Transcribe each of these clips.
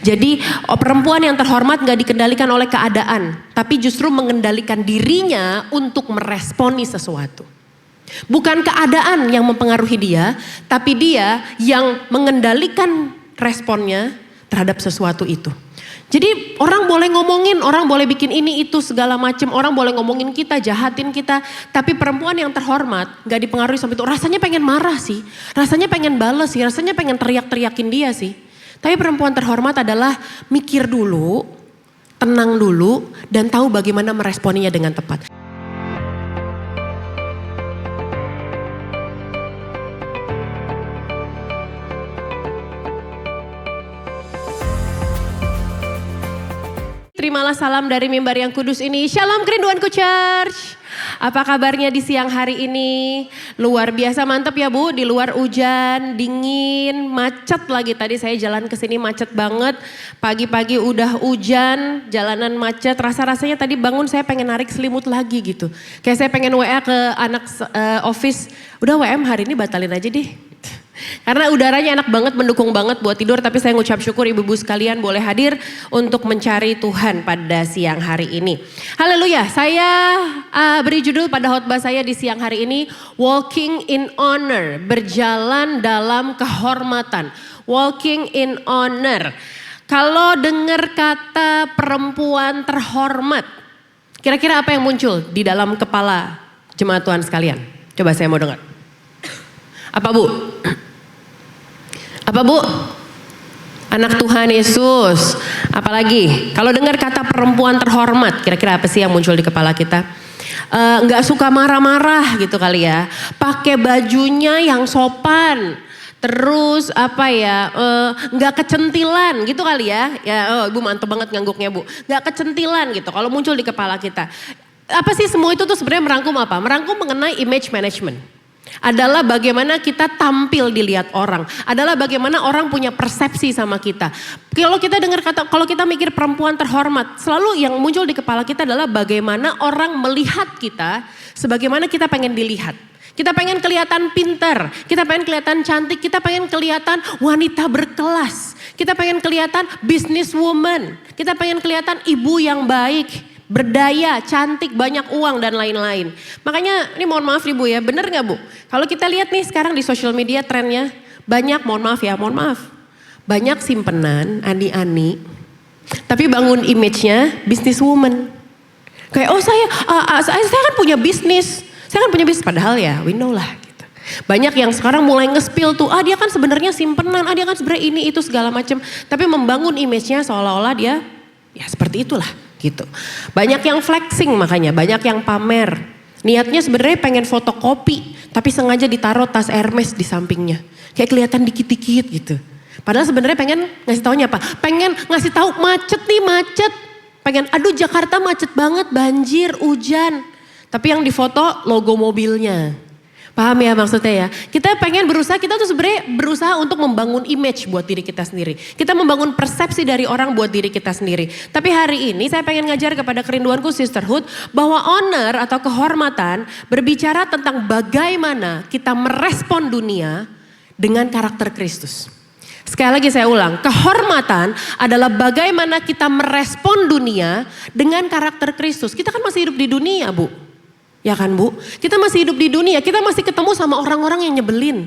Jadi perempuan yang terhormat gak dikendalikan oleh keadaan, tapi justru mengendalikan dirinya untuk meresponi sesuatu. Bukan keadaan yang mempengaruhi dia, tapi dia yang mengendalikan responnya terhadap sesuatu itu. Jadi orang boleh ngomongin, orang boleh bikin ini itu segala macam, orang boleh ngomongin kita, jahatin kita, tapi perempuan yang terhormat gak dipengaruhi sama itu. Rasanya pengen marah sih, rasanya pengen bales sih, rasanya pengen teriak-teriakin dia sih. Tapi perempuan terhormat adalah mikir dulu, tenang dulu, dan tahu bagaimana meresponinya dengan tepat. Terimalah salam dari mimbar yang kudus ini. Shalom Kerinduanku Church. Apa kabarnya di siang hari ini? Luar biasa mantep ya Bu, di luar hujan, dingin, macet lagi. Tadi saya jalan ke sini macet banget. Pagi-pagi udah hujan, jalanan macet. Rasa-rasanya tadi bangun saya pengen narik selimut lagi gitu. Kayak saya pengen WA ke anak office, udah WM hari ini batalin aja deh. Karena udaranya enak banget, mendukung banget buat tidur. Tapi saya ngucap syukur ibu-ibu sekalian boleh hadir untuk mencari Tuhan pada siang hari ini. Haleluya, saya beri judul pada khotbah saya di siang hari ini, Walking in Honor, berjalan dalam kehormatan. Walking in Honor. Kalau dengar kata perempuan terhormat, kira-kira apa yang muncul di dalam kepala jemaat Tuhan sekalian? Coba saya mau dengar. Apa Bu? Apa Bu? Anak Tuhan Yesus. Apalagi? Kalau dengar kata perempuan terhormat, kira-kira apa sih yang muncul di kepala kita? Nggak suka marah-marah gitu kali ya. Pakai bajunya yang sopan. Terus apa ya? Nggak kecentilan gitu kali ya. Ya, Ibu mantep banget ngangguknya Bu. Nggak kecentilan gitu. Kalau muncul di kepala kita. Apa sih semua itu tuh sebenarnya merangkum apa? Merangkum mengenai image management. Adalah bagaimana kita tampil dilihat orang, adalah bagaimana orang punya persepsi sama kita. Kalau kita dengar kata, kalau kita mikir perempuan terhormat, selalu yang muncul di kepala kita adalah bagaimana orang melihat kita, sebagaimana kita pengen dilihat. Kita pengen kelihatan pintar, kita pengen kelihatan cantik, kita pengen kelihatan wanita berkelas, kita pengen kelihatan businesswoman, kita pengen kelihatan ibu yang baik, berdaya, cantik, banyak uang dan lain-lain. Makanya ini mohon maaf nih Bu ya, bener gak Bu? Kalau kita lihat nih sekarang di social media trennya banyak, mohon maaf ya, mohon maaf. Banyak simpenan, ani-ani, tapi bangun image-nya businesswoman. Kayak saya kan punya bisnis, padahal ya we know lah. Gitu. Banyak yang sekarang mulai nge-spill tuh, dia kan sebenarnya simpenan, dia kan sebenarnya ini itu segala macam. Tapi membangun image-nya seolah-olah dia ya seperti itulah. Gitu. Banyak yang flexing makanya, banyak yang pamer. Niatnya sebenarnya pengen fotokopi, tapi sengaja ditaruh tas Hermes di sampingnya. Kayak kelihatan dikit-dikit gitu. Padahal sebenarnya pengen ngasih taunya apa? Pengen ngasih tahu macet nih, macet. Pengen, aduh Jakarta macet banget, banjir, hujan. Tapi yang difoto logo mobilnya. Paham ya maksudnya ya? Kita pengen berusaha, kita tuh sebenarnya berusaha untuk membangun image buat diri kita sendiri. Kita membangun persepsi dari orang buat diri kita sendiri. Tapi hari ini saya pengen ngajar kepada kerinduanku sisterhood bahwa honor atau kehormatan berbicara tentang bagaimana kita merespon dunia dengan karakter Kristus. Sekali lagi saya ulang, kehormatan adalah bagaimana kita merespon dunia dengan karakter Kristus. Kita kan masih hidup di dunia Bu. Ya kan Bu, kita masih hidup di dunia, kita masih ketemu sama orang-orang yang nyebelin.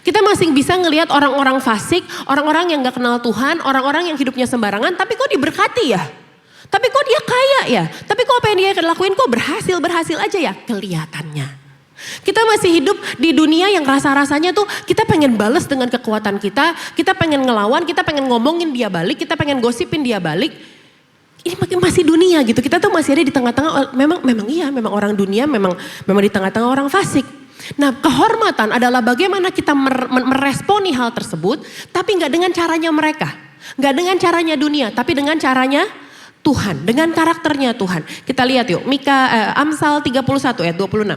Kita masih bisa ngelihat orang-orang fasik, orang-orang yang gak kenal Tuhan, orang-orang yang hidupnya sembarangan, tapi kok diberkati ya? Tapi kok dia kaya ya? Tapi kok apa yang dia lakuin kok berhasil aja ya? Kelihatannya. Kita masih hidup di dunia yang rasa-rasanya tuh kita pengen bales dengan kekuatan kita pengen ngelawan, kita pengen ngomongin dia balik, kita pengen gosipin dia balik. Ini masih dunia gitu, kita tuh masih ada di tengah-tengah, memang orang dunia memang di tengah-tengah orang fasik. Nah kehormatan adalah bagaimana kita meresponi hal tersebut, tapi gak dengan caranya mereka. Gak dengan caranya dunia, tapi dengan caranya Tuhan, dengan karakternya Tuhan. Kita lihat yuk, Amsal 31 ayat 26.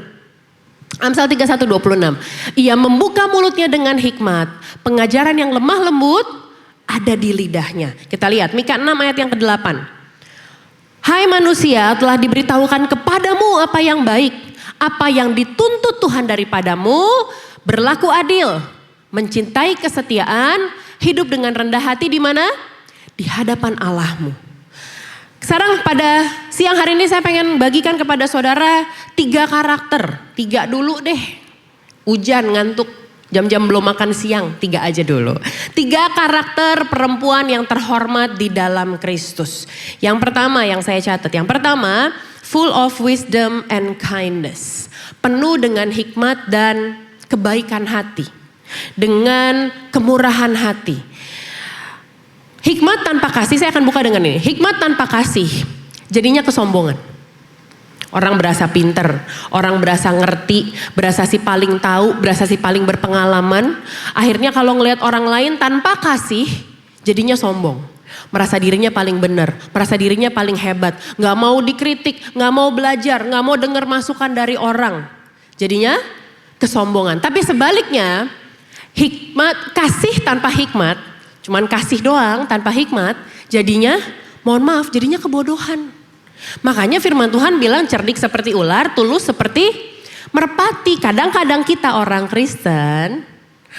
Amsal 31 26. Ia membuka mulutnya dengan hikmat, pengajaran yang lemah lembut ada di lidahnya. Kita lihat Mika 6 ayat yang ke-8. Hai manusia, telah diberitahukan kepadamu apa yang baik, apa yang dituntut Tuhan daripadamu, berlaku adil, mencintai kesetiaan, hidup dengan rendah hati di mana? di hadapan Allahmu. Sekarang pada siang hari ini saya pengen bagikan kepada saudara 3 karakter. 3 dulu deh. Hujan, ngantuk, jam-jam belum makan siang, 3 aja dulu. 3 karakter perempuan yang terhormat di dalam Kristus. Yang pertama yang saya catat, yang pertama full of wisdom and kindness. Penuh dengan hikmat dan kebaikan hati. Dengan kemurahan hati. Hikmat tanpa kasih, saya akan buka dengan ini. Hikmat tanpa kasih, jadinya kesombongan. Orang berasa pinter, orang berasa ngerti, berasa si paling tahu, berasa si paling berpengalaman. Akhirnya kalau ngelihat orang lain tanpa kasih, jadinya sombong. Merasa dirinya paling benar, merasa dirinya paling hebat. Gak mau dikritik, gak mau belajar, gak mau dengar masukan dari orang. Jadinya kesombongan. Tapi sebaliknya, hikmat, kasih tanpa hikmat, cuman kasih doang tanpa hikmat, jadinya, mohon maaf, jadinya kebodohan. Makanya firman Tuhan bilang cerdik seperti ular, tulus seperti merpati. Kadang-kadang kita orang Kristen,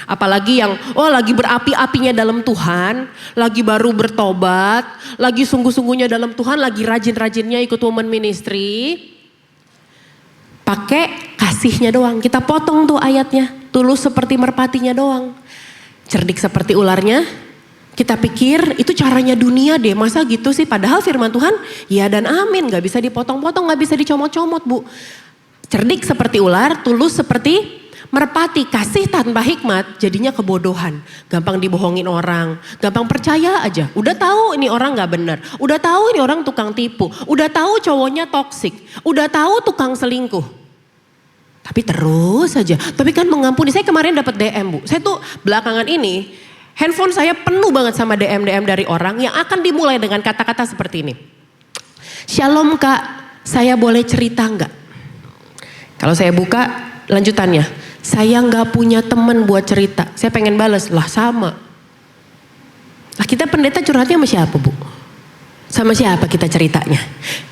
apalagi yang lagi berapi-apinya dalam Tuhan, lagi baru bertobat, lagi sungguh-sungguhnya dalam Tuhan, lagi rajin-rajinnya ikut woman ministry, pakai kasihnya doang. Kita potong tuh ayatnya, tulus seperti merpatinya doang. Cerdik seperti ularnya, kita pikir itu caranya dunia deh, masa gitu sih? Padahal firman Tuhan ya dan amin, gak bisa dipotong-potong, gak bisa dicomot-comot bu. Cerdik seperti ular, tulus seperti merpati. Kasih tanpa hikmat jadinya kebodohan. Gampang dibohongin orang, gampang percaya aja. Udah tahu ini orang gak benar, udah tahu ini orang tukang tipu, udah tahu cowoknya toksik, udah tahu tukang selingkuh. Tapi terus aja, tapi kan mengampuni. Saya kemarin dapat DM bu, saya tuh belakangan ini handphone saya penuh banget sama DM-DM dari orang yang akan dimulai dengan kata-kata seperti ini. Shalom kak, saya boleh cerita enggak? Kalau saya buka lanjutannya, saya enggak punya teman buat cerita. Saya pengen bales, lah sama. Lah kita pendeta curhatnya sama siapa bu? Sama siapa kita ceritanya?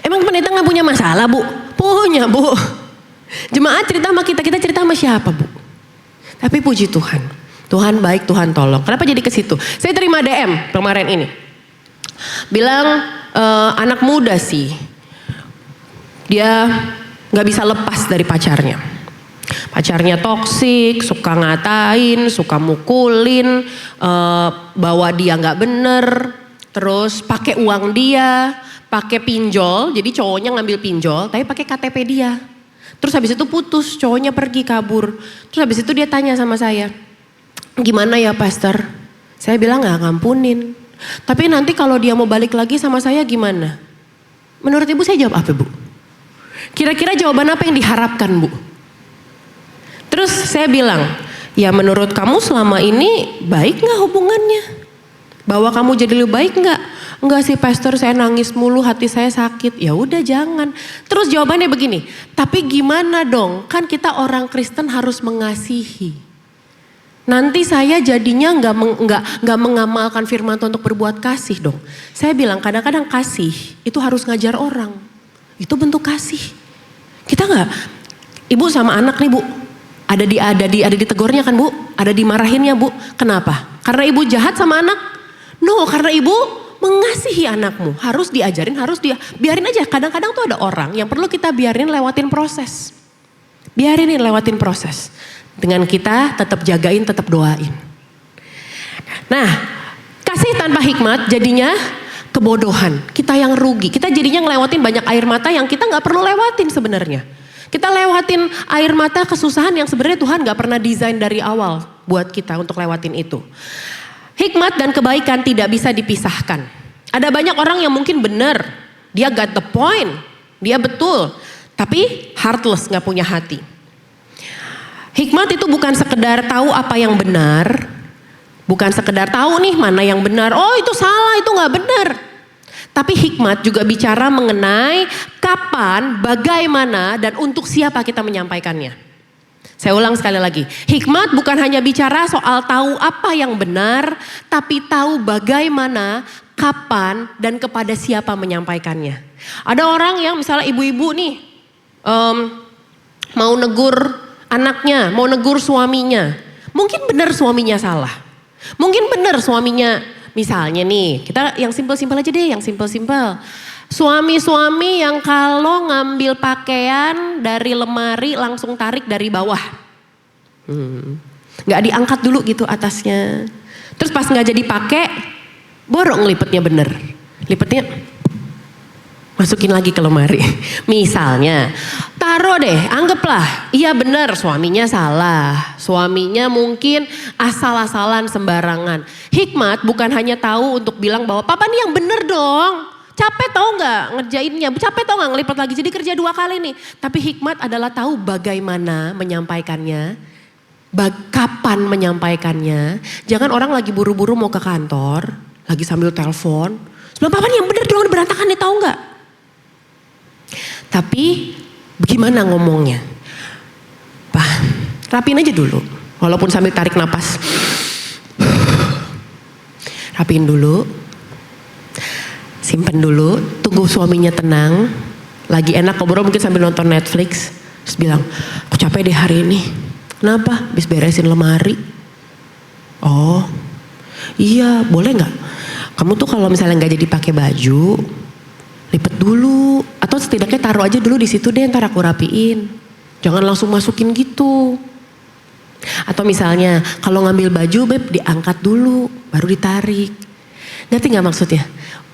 Emang pendeta gak punya masalah bu? Punya bu. Jemaat cerita sama kita, kita cerita sama siapa bu? Tapi puji Tuhan. Tuhan baik, Tuhan tolong. Kenapa jadi ke situ? Saya terima DM kemarin ini. Bilang anak muda sih. Dia gak bisa lepas dari pacarnya. Pacarnya toksik, suka ngatain, suka mukulin, bawa dia gak bener. Terus pakai uang dia, pakai pinjol. Jadi cowoknya ngambil pinjol, tapi pakai KTP dia. Terus habis itu putus, cowoknya pergi kabur. Terus habis itu dia tanya sama saya, gimana ya pastor? Saya bilang gak ngampunin. Tapi nanti kalau dia mau balik lagi sama saya gimana? Menurut ibu saya jawab apa bu? Kira-kira jawaban apa yang diharapkan bu? Terus saya bilang, ya menurut kamu selama ini baik gak hubungannya? Bahwa kamu jadi lebih baik gak? Enggak sih pastor, saya nangis mulu, hati saya sakit. Ya udah jangan. Terus jawabannya begini, tapi gimana dong? Kan kita orang Kristen harus mengasihi. Nanti saya jadinya nggak mengamalkan firman Tuhan untuk berbuat kasih dong. Saya bilang kadang-kadang kasih itu harus ngajar orang. Itu bentuk kasih. Kita nggak, ibu sama anak nih bu, ada ditegurnya kan bu, ada dimarahinnya bu. Kenapa? Karena ibu jahat sama anak? No, karena ibu mengasihi anakmu. Harus diajarin, biarin aja. Kadang-kadang tuh ada orang yang perlu kita biarin lewatin proses. Biarin lewatin proses. Dengan kita tetap jagain, tetap doain. Nah, kasih tanpa hikmat jadinya kebodohan. Kita yang rugi. Kita jadinya ngelewatin banyak air mata yang kita gak perlu lewatin sebenarnya. Kita lewatin air mata kesusahan yang sebenarnya Tuhan gak pernah desain dari awal buat kita untuk lewatin itu. Hikmat dan kebaikan tidak bisa dipisahkan. Ada banyak orang yang mungkin benar. Dia got the point. Dia betul. Tapi heartless, gak punya hati. Hikmat itu bukan sekedar tahu apa yang benar. Bukan sekedar tahu nih mana yang benar. Oh itu salah, itu gak benar. Tapi hikmat juga bicara mengenai kapan, bagaimana, dan untuk siapa kita menyampaikannya. Saya ulang sekali lagi. Hikmat bukan hanya bicara soal tahu apa yang benar. Tapi tahu bagaimana, kapan, dan kepada siapa menyampaikannya. Ada orang yang misalnya ibu-ibu nih. Mau negur anaknya, mau negur suaminya. Mungkin benar suaminya salah. Mungkin benar suaminya misalnya nih, kita yang simpel-simpel aja deh, yang simpel-simpel. Suami-suami yang kalau ngambil pakaian dari lemari langsung tarik dari bawah. Gak diangkat dulu gitu atasnya. Terus pas gak jadi pakai, borok ngelipetnya bener. Lipetnya masukin lagi ke lemari. Misalnya, taruh deh, anggaplah, iya bener suaminya salah. Suaminya mungkin asal-asalan sembarangan. Hikmat bukan hanya tahu untuk bilang bahwa papa nih yang bener dong. Capek tau gak ngerjainnya, capek tau gak ngelipet lagi, jadi kerja 2 kali nih. Tapi hikmat adalah tahu bagaimana menyampaikannya, kapan menyampaikannya. Jangan orang lagi buru-buru mau ke kantor, lagi sambil telepon. Sebelum papa nih yang bener dong, berantakan nih tau gak. Tapi bagaimana ngomongnya? Pak, rapiin aja dulu, walaupun sambil tarik napas. Rapiin dulu. Simpen dulu, tunggu suaminya tenang. Lagi enak ngobrol mungkin sambil nonton Netflix. Terus bilang, aku capek deh hari ini. Kenapa? Habis beresin lemari. Oh, iya boleh gak? Kamu tuh kalau misalnya gak jadi pakai baju, lipet dulu. Atau setidaknya taruh aja dulu di situ deh, ntar aku rapiin. Jangan langsung masukin gitu. Atau misalnya kalau ngambil baju beb diangkat dulu, baru ditarik. Ngerti gak maksudnya?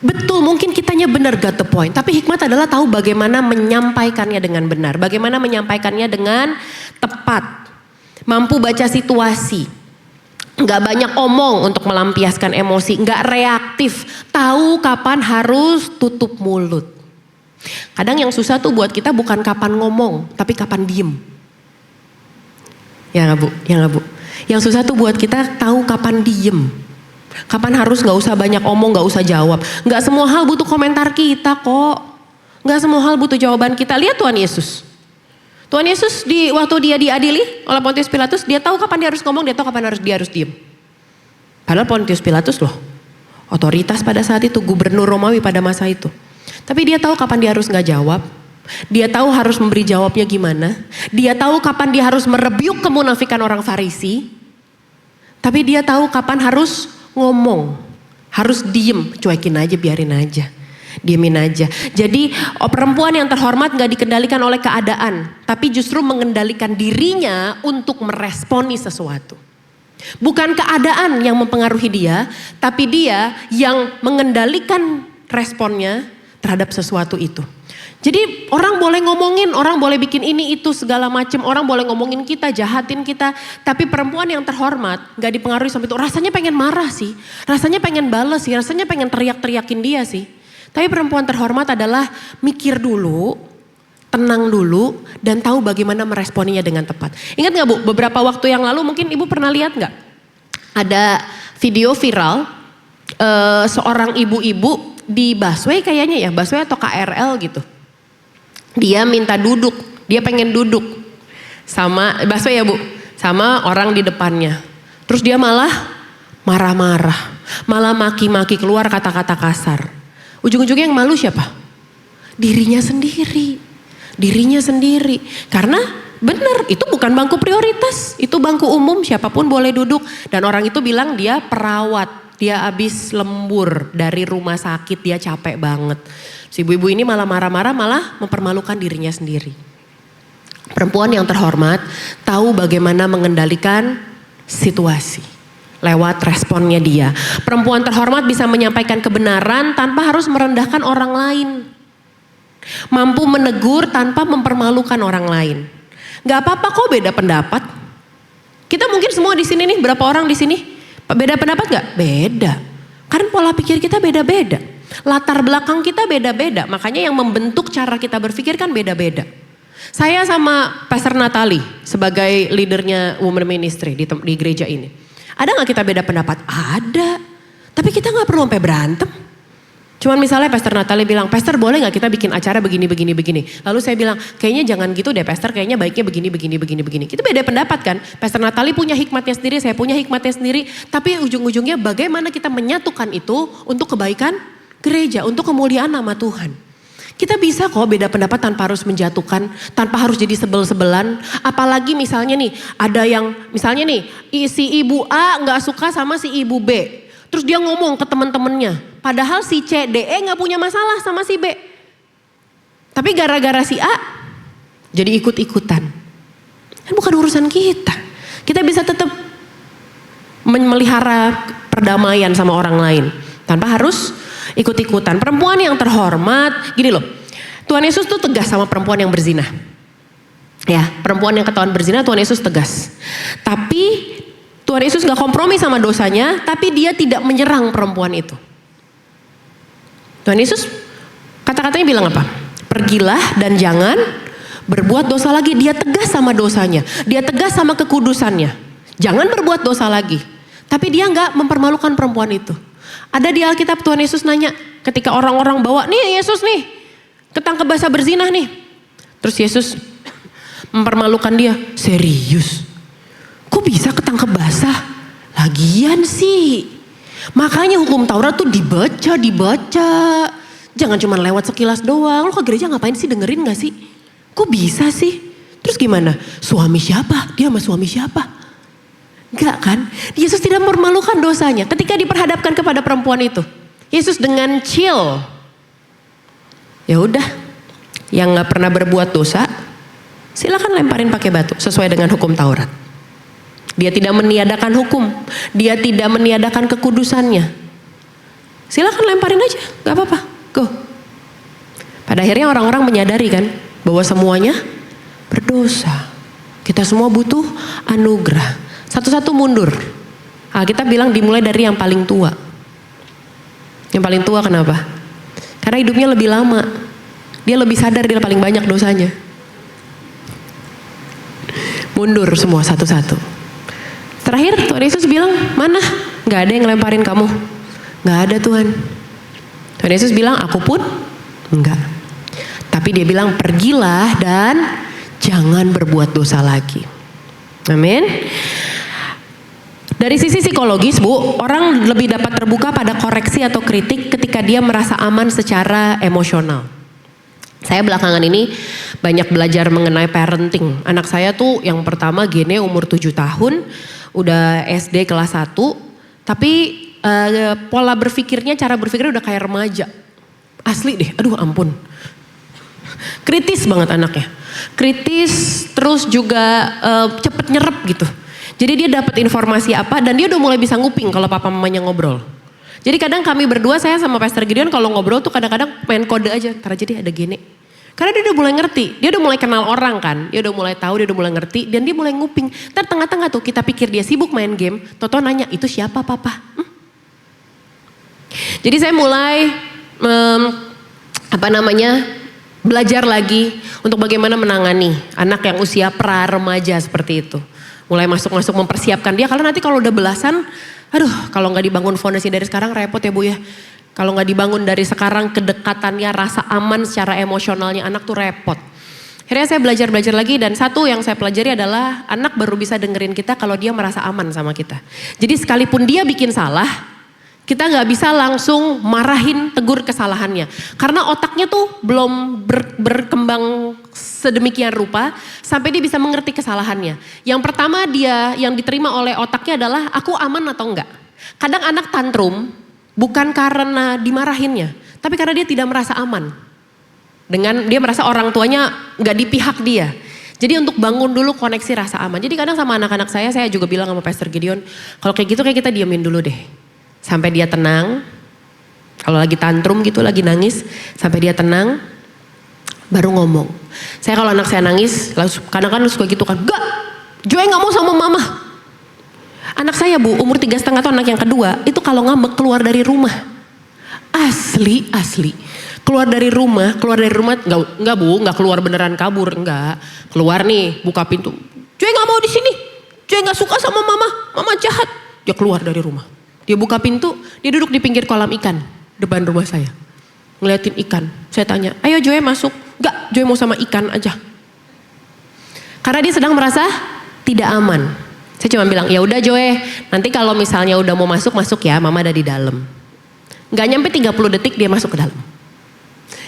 Betul, mungkin kitanya benar got the point. Tapi hikmat adalah tahu bagaimana menyampaikannya dengan benar. Bagaimana menyampaikannya dengan tepat. Mampu baca situasi. Gak banyak omong untuk melampiaskan emosi. Gak reaktif. Tahu kapan harus tutup mulut. Kadang yang susah tuh buat kita bukan kapan ngomong, tapi kapan diem. Ya gak bu? Ya gak bu? Yang susah tuh buat kita tahu kapan diem. Kapan harus gak usah banyak omong, gak usah jawab. Gak semua hal butuh komentar kita kok. Gak semua hal butuh jawaban kita. Lihat Tuhan Yesus. Tuhan Yesus waktu dia diadili oleh Pontius Pilatus, dia tahu kapan dia harus ngomong, dia tahu kapan dia harus diem. Padahal Pontius Pilatus loh, otoritas pada saat itu, gubernur Romawi pada masa itu. Tapi dia tahu kapan dia harus gak jawab. Dia tahu harus memberi jawabnya gimana. Dia tahu kapan dia harus merebyuk kemunafikan orang Farisi. Tapi dia tahu kapan harus ngomong, harus diem, cuekin aja, biarin aja, diemin aja. Jadi perempuan yang terhormat gak dikendalikan oleh keadaan, tapi justru mengendalikan dirinya untuk meresponi sesuatu. Bukan keadaan yang mempengaruhi dia, tapi dia yang mengendalikan responnya terhadap sesuatu itu. Jadi orang boleh ngomongin, orang boleh bikin ini itu segala macam, orang boleh ngomongin kita, jahatin kita. Tapi perempuan yang terhormat gak dipengaruhi sampai itu. Rasanya pengen marah sih, rasanya pengen bales sih, rasanya pengen teriak-teriakin dia sih. Tapi perempuan terhormat adalah mikir dulu, tenang dulu, dan tahu bagaimana meresponinya dengan tepat. Ingat gak bu, beberapa waktu yang lalu mungkin ibu pernah lihat gak? Ada video viral, seorang ibu-ibu di busway kayaknya ya, busway atau KRL gitu. Dia minta duduk, dia pengen duduk sama busway ya bu, sama orang di depannya. Terus dia malah marah-marah, malah maki-maki, keluar kata-kata kasar. Ujung-ujungnya yang malu siapa? Dirinya sendiri, dirinya sendiri. Karena benar itu bukan bangku prioritas, itu bangku umum, siapapun boleh duduk. Dan orang itu bilang dia perawat, dia habis lembur dari rumah sakit, dia capek banget. Si ibu-ibu ini malah marah-marah, malah mempermalukan dirinya sendiri. Perempuan yang terhormat tahu bagaimana mengendalikan situasi lewat responnya dia. Perempuan terhormat bisa menyampaikan kebenaran tanpa harus merendahkan orang lain. Mampu menegur tanpa mempermalukan orang lain. Gak apa-apa kok beda pendapat. Kita mungkin semua di sini nih, berapa orang di sini? Beda pendapat gak? Beda. Karena pola pikir kita beda-beda. Latar belakang kita beda-beda, makanya yang membentuk cara kita berpikir kan beda-beda. Saya sama Pastor Natali sebagai leadernya Women Ministry di gereja ini. Ada gak kita beda pendapat? Ada. Tapi kita gak perlu sampai berantem. Cuman misalnya Pastor Natali bilang, Pastor boleh gak kita bikin acara begini. Lalu saya bilang, kayaknya jangan gitu deh Pastor, kayaknya baiknya begini. Kita beda pendapat kan. Pastor Natali punya hikmatnya sendiri, saya punya hikmatnya sendiri. Tapi ujung-ujungnya bagaimana kita menyatukan itu untuk kebaikan gereja, untuk kemuliaan nama Tuhan. Kita bisa kok beda pendapat tanpa harus menjatuhkan, tanpa harus jadi sebel-sebelan. Apalagi misalnya nih, ada yang misalnya nih, si ibu A gak suka sama si ibu B. Terus dia ngomong ke teman-temannya. Padahal si C, D, E gak punya masalah sama si B. Tapi gara-gara si A jadi ikut-ikutan. Kan bukan urusan kita. Kita bisa tetap memelihara perdamaian sama orang lain. Tanpa harus ikut-ikutan. Perempuan yang terhormat, gini loh. Tuhan Yesus tuh tegas sama perempuan yang berzina. Ya, perempuan yang ketahuan berzina Tuhan Yesus tegas. Tapi Tuhan Yesus gak kompromi sama dosanya, tapi dia tidak menyerang perempuan itu. Tuhan Yesus kata-katanya bilang apa? Pergilah dan jangan berbuat dosa lagi. Dia tegas sama dosanya, dia tegas sama kekudusannya. Jangan berbuat dosa lagi. Tapi dia gak mempermalukan perempuan itu. Ada di Alkitab Tuhan Yesus nanya, ketika orang-orang bawa, nih Yesus nih, ketangkep basah berzina nih. Terus Yesus mempermalukan dia, serius? Kok bisa ketangkep basah? Lagian sih. Makanya hukum Taurat tuh dibaca. Jangan cuma lewat sekilas doang. Lo ke gereja ngapain sih, dengerin gak sih? Kok bisa sih? Terus gimana? Suami siapa? Dia sama suami siapa? Enggak kan? Yesus tidak mempermalukan dosanya. Ketika diperhadapkan kepada perempuan itu, Yesus dengan chill. Ya udah, yang gak pernah berbuat dosa, silakan lemparin pakai batu sesuai dengan hukum Taurat. Dia tidak meniadakan hukum, dia tidak meniadakan kekudusannya. Silakan lemparin aja, gak apa-apa, go. Pada akhirnya orang-orang menyadari kan bahwa semuanya berdosa. Kita semua butuh anugerah. Satu-satu mundur. Kita bilang dimulai dari yang paling tua. Yang paling tua kenapa? Karena hidupnya lebih lama. Dia lebih sadar dia paling banyak dosanya. Mundur semua satu-satu. Terakhir Tuhan Yesus bilang, mana? Gak ada yang ngelemparin kamu. Gak ada Tuhan. Tuhan Yesus bilang, aku pun enggak. Tapi dia bilang, pergilah dan jangan berbuat dosa lagi. Amin. Dari sisi psikologis Bu, orang lebih dapat terbuka pada koreksi atau kritik ketika dia merasa aman secara emosional. Saya belakangan ini banyak belajar mengenai parenting. Anak saya tuh yang pertama Gene umur 7 tahun, udah SD kelas 1, tapi pola berpikirnya, cara berpikirnya udah kayak remaja. Asli deh, aduh ampun. Kritis banget anaknya. Kritis, terus juga cepet nyerep gitu. Jadi dia dapat informasi apa dan dia udah mulai bisa nguping kalau papa mamanya ngobrol. Jadi kadang kami berdua, saya sama Pastor Gideon kalau ngobrol tuh kadang-kadang main kode aja. Ntar aja deh ada Gene. Karena dia udah mulai ngerti, dia udah mulai kenal orang kan. Dia udah mulai tahu, dia udah mulai ngerti dan dia mulai nguping. Ntar tengah-tengah tuh kita pikir dia sibuk main game. Toto nanya, itu siapa papa? Jadi saya mulai belajar lagi untuk bagaimana menangani anak yang usia pra remaja seperti itu. Mulai masuk-masuk mempersiapkan dia, karena nanti kalau udah belasan, aduh kalau gak dibangun fondasi dari sekarang repot ya Bu ya. Kalau gak dibangun dari sekarang kedekatannya, rasa aman secara emosionalnya anak tuh repot. Akhirnya saya belajar lagi dan satu yang saya pelajari adalah anak baru bisa dengerin kita kalau dia merasa aman sama kita. Jadi sekalipun dia bikin salah, kita gak bisa langsung marahin, tegur kesalahannya. Karena otaknya tuh belum berkembang sedemikian rupa sampai dia bisa mengerti kesalahannya. Yang pertama dia yang diterima oleh otaknya adalah aku aman atau enggak. Kadang anak tantrum bukan karena dimarahinnya, tapi karena dia tidak merasa aman. Dengan dia merasa orang tuanya gak di pihak dia. Jadi untuk bangun dulu koneksi rasa aman. Jadi kadang sama anak-anak saya juga bilang sama Pastor Gideon, kalau kayak gitu kayak kita diemin dulu deh. Sampai dia tenang, kalau lagi tantrum gitu, lagi nangis, sampai dia tenang, baru ngomong. Saya kalau anak saya nangis, kadang-kadang suka gitu kan, gak, Joy gak mau sama mama. Anak saya Bu, umur 3,5 tahun, anak yang kedua, itu kalau ngambek keluar dari rumah. Asli. Keluar dari rumah, enggak Bu, enggak keluar beneran kabur, enggak. Keluar nih, buka pintu. Joy gak mau di sini. Joy gak suka sama mama jahat. Dia keluar dari rumah. Dia buka pintu, dia duduk di pinggir kolam ikan depan rumah saya. Ngeliatin ikan. Saya tanya, ayo Joy masuk. Enggak, Joy mau sama ikan aja. Karena dia sedang merasa tidak aman. Saya cuma bilang, ya udah Joy, nanti kalau misalnya udah mau masuk ya, mama ada di dalam. Gak nyampe 30 detik dia masuk ke dalam.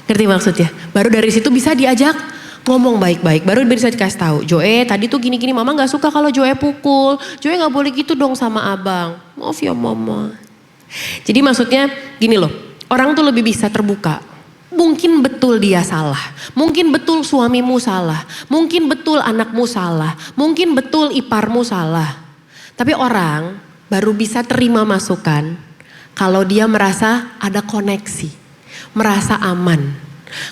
Ngerti maksudnya? Baru dari situ bisa diajak ngomong baik-baik. Baru bisa dikasih tahu, Joy tadi tuh gini-gini, mama gak suka kalau Joy pukul. Joy gak boleh gitu dong sama abang. Maaf ya mama. Jadi maksudnya gini loh, orang tuh lebih bisa terbuka. Mungkin betul dia salah, mungkin betul suamimu salah, mungkin betul anakmu salah, mungkin betul iparmu salah. Tapi orang baru bisa terima masukan kalau dia merasa ada koneksi, merasa aman.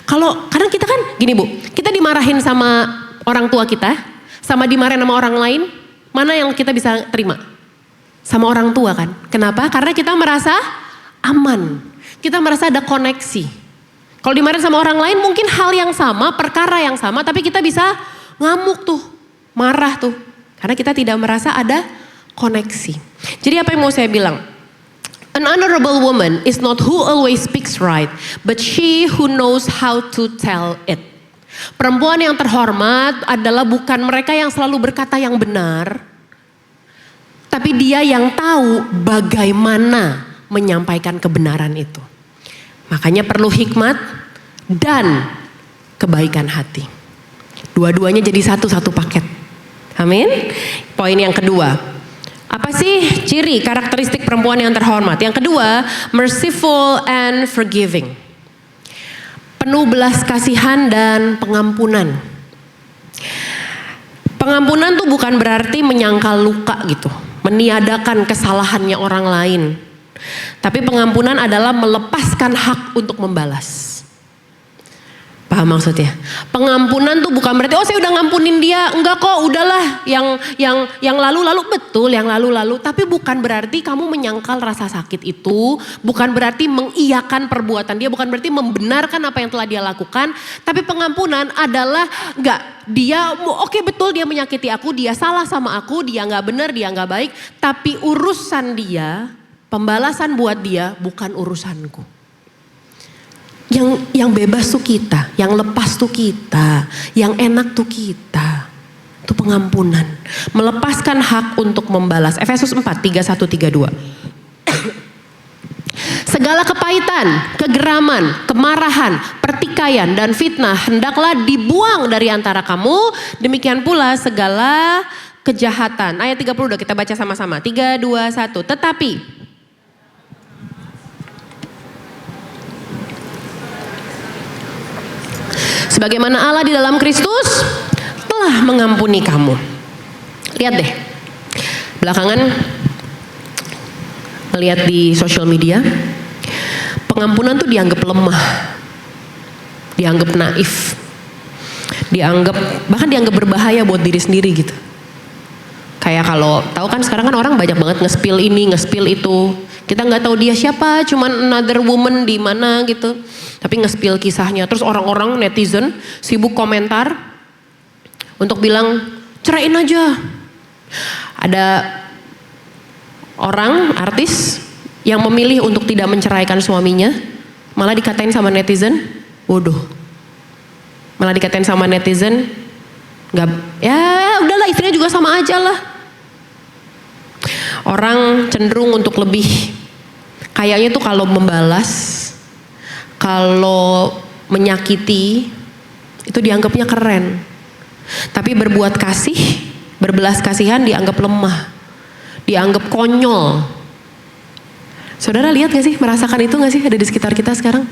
Kalau kadang kita kan gini Bu, kita dimarahin sama orang tua kita, sama dimarahin sama orang lain, mana yang kita bisa terima? Sama orang tua kan. Kenapa? Karena kita merasa aman. Kita merasa ada koneksi. Kalau dimarahin sama orang lain mungkin hal yang sama, perkara yang sama. Tapi kita bisa ngamuk tuh, marah tuh. Karena kita tidak merasa ada koneksi. Jadi apa yang mau saya bilang? An honorable woman is not who always speaks right, but she who knows how to tell it. Perempuan yang terhormat adalah bukan mereka yang selalu berkata yang benar, tapi dia yang tahu bagaimana menyampaikan kebenaran itu. Makanya perlu hikmat dan kebaikan hati. Dua-duanya jadi satu paket. Amin. Poin yang kedua. Apa sih ciri karakteristik perempuan yang terhormat? Yang kedua, merciful and forgiving. Penuh belas kasihan dan pengampunan. Pengampunan tuh bukan berarti menyangkal luka gitu. Meniadakan kesalahannya orang lain. Tapi pengampunan adalah melepaskan hak untuk membalas. Paham maksudnya? Pengampunan tuh bukan berarti saya udah ngampunin dia, enggak kok, udahlah yang lalu-lalu, betul yang lalu-lalu, tapi bukan berarti kamu menyangkal rasa sakit itu, bukan berarti mengiyakan perbuatan dia, bukan berarti membenarkan apa yang telah dia lakukan, tapi pengampunan adalah enggak, dia oke betul dia menyakiti aku, dia salah sama aku, dia enggak benar, dia enggak baik, tapi urusan dia, pembalasan buat dia bukan urusanku. Yang bebas tuh kita, yang lepas tuh kita, yang enak tuh kita. Itu pengampunan. Melepaskan hak untuk membalas. Efesus 4, 31-32. Segala kepahitan, kegeraman, kemarahan, pertikaian dan fitnah hendaklah dibuang dari antara kamu. Demikian pula segala kejahatan. Ayat 32 kita baca sama-sama. 3, 2, 1. Tetapi sebagaimana Allah di dalam Kristus telah mengampuni kamu. Lihat deh, belakangan melihat di sosial media, pengampunan tuh dianggap lemah, dianggap naif, bahkan dianggap berbahaya buat diri sendiri gitu. Kayak kalau tahu kan sekarang kan orang banyak banget nge-spill ini, nge-spill itu. Kita nggak tahu dia siapa, cuman another woman di mana gitu. Tapi nge-spill kisahnya. Terus orang-orang netizen sibuk komentar untuk bilang ceraiin aja. Ada orang artis yang memilih untuk tidak menceraikan suaminya, malah dikatain sama netizen bodoh. Malah dikatain sama netizen nggak, ya udahlah istrinya juga sama aja lah. Orang cenderung untuk lebih kayaknya tuh kalau membalas, kalau menyakiti itu dianggapnya keren. Tapi berbuat kasih, berbelas kasihan dianggap lemah, dianggap konyol. Saudara lihat gak sih, merasakan itu gak sih ada di sekitar kita sekarang?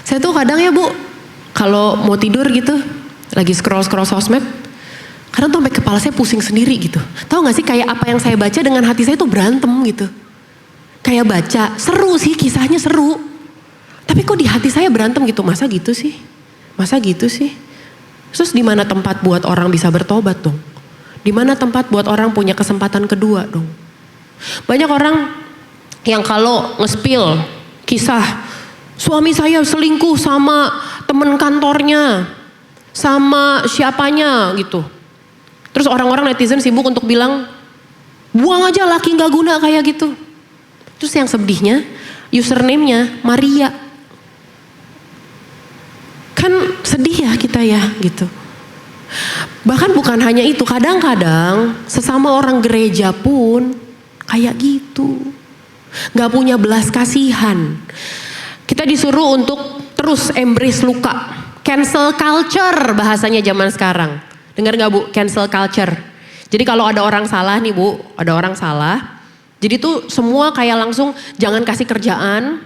Saya tuh kadang ya Bu, kalau mau tidur gitu, lagi scroll sosmed, kadang tuh sampai kepala saya pusing sendiri gitu. Tahu gak sih kayak apa yang saya baca dengan hati saya tuh berantem gitu. Kayak baca, seru sih kisahnya seru. Tapi kok di hati saya berantem gitu, masa gitu sih? Masa gitu sih? Terus di mana tempat buat orang bisa bertobat dong? Di mana tempat buat orang punya kesempatan kedua dong? Banyak orang yang kalau nge-spill kisah suami saya selingkuh sama temen kantornya, sama siapanya gitu. Terus orang-orang netizen sibuk untuk bilang, buang aja laki gak guna kayak gitu. Terus yang sedihnya, username-nya Maria. Kan sedih ya kita ya gitu. Bahkan bukan hanya itu, kadang-kadang sesama orang gereja pun kayak gitu. Gak punya belas kasihan. Kita disuruh untuk terus embrace luka. Cancel culture bahasanya zaman sekarang. Dengar gak Bu, cancel culture. Jadi kalau ada orang salah nih Bu, ada orang salah. Jadi tuh semua kayak langsung jangan kasih kerjaan,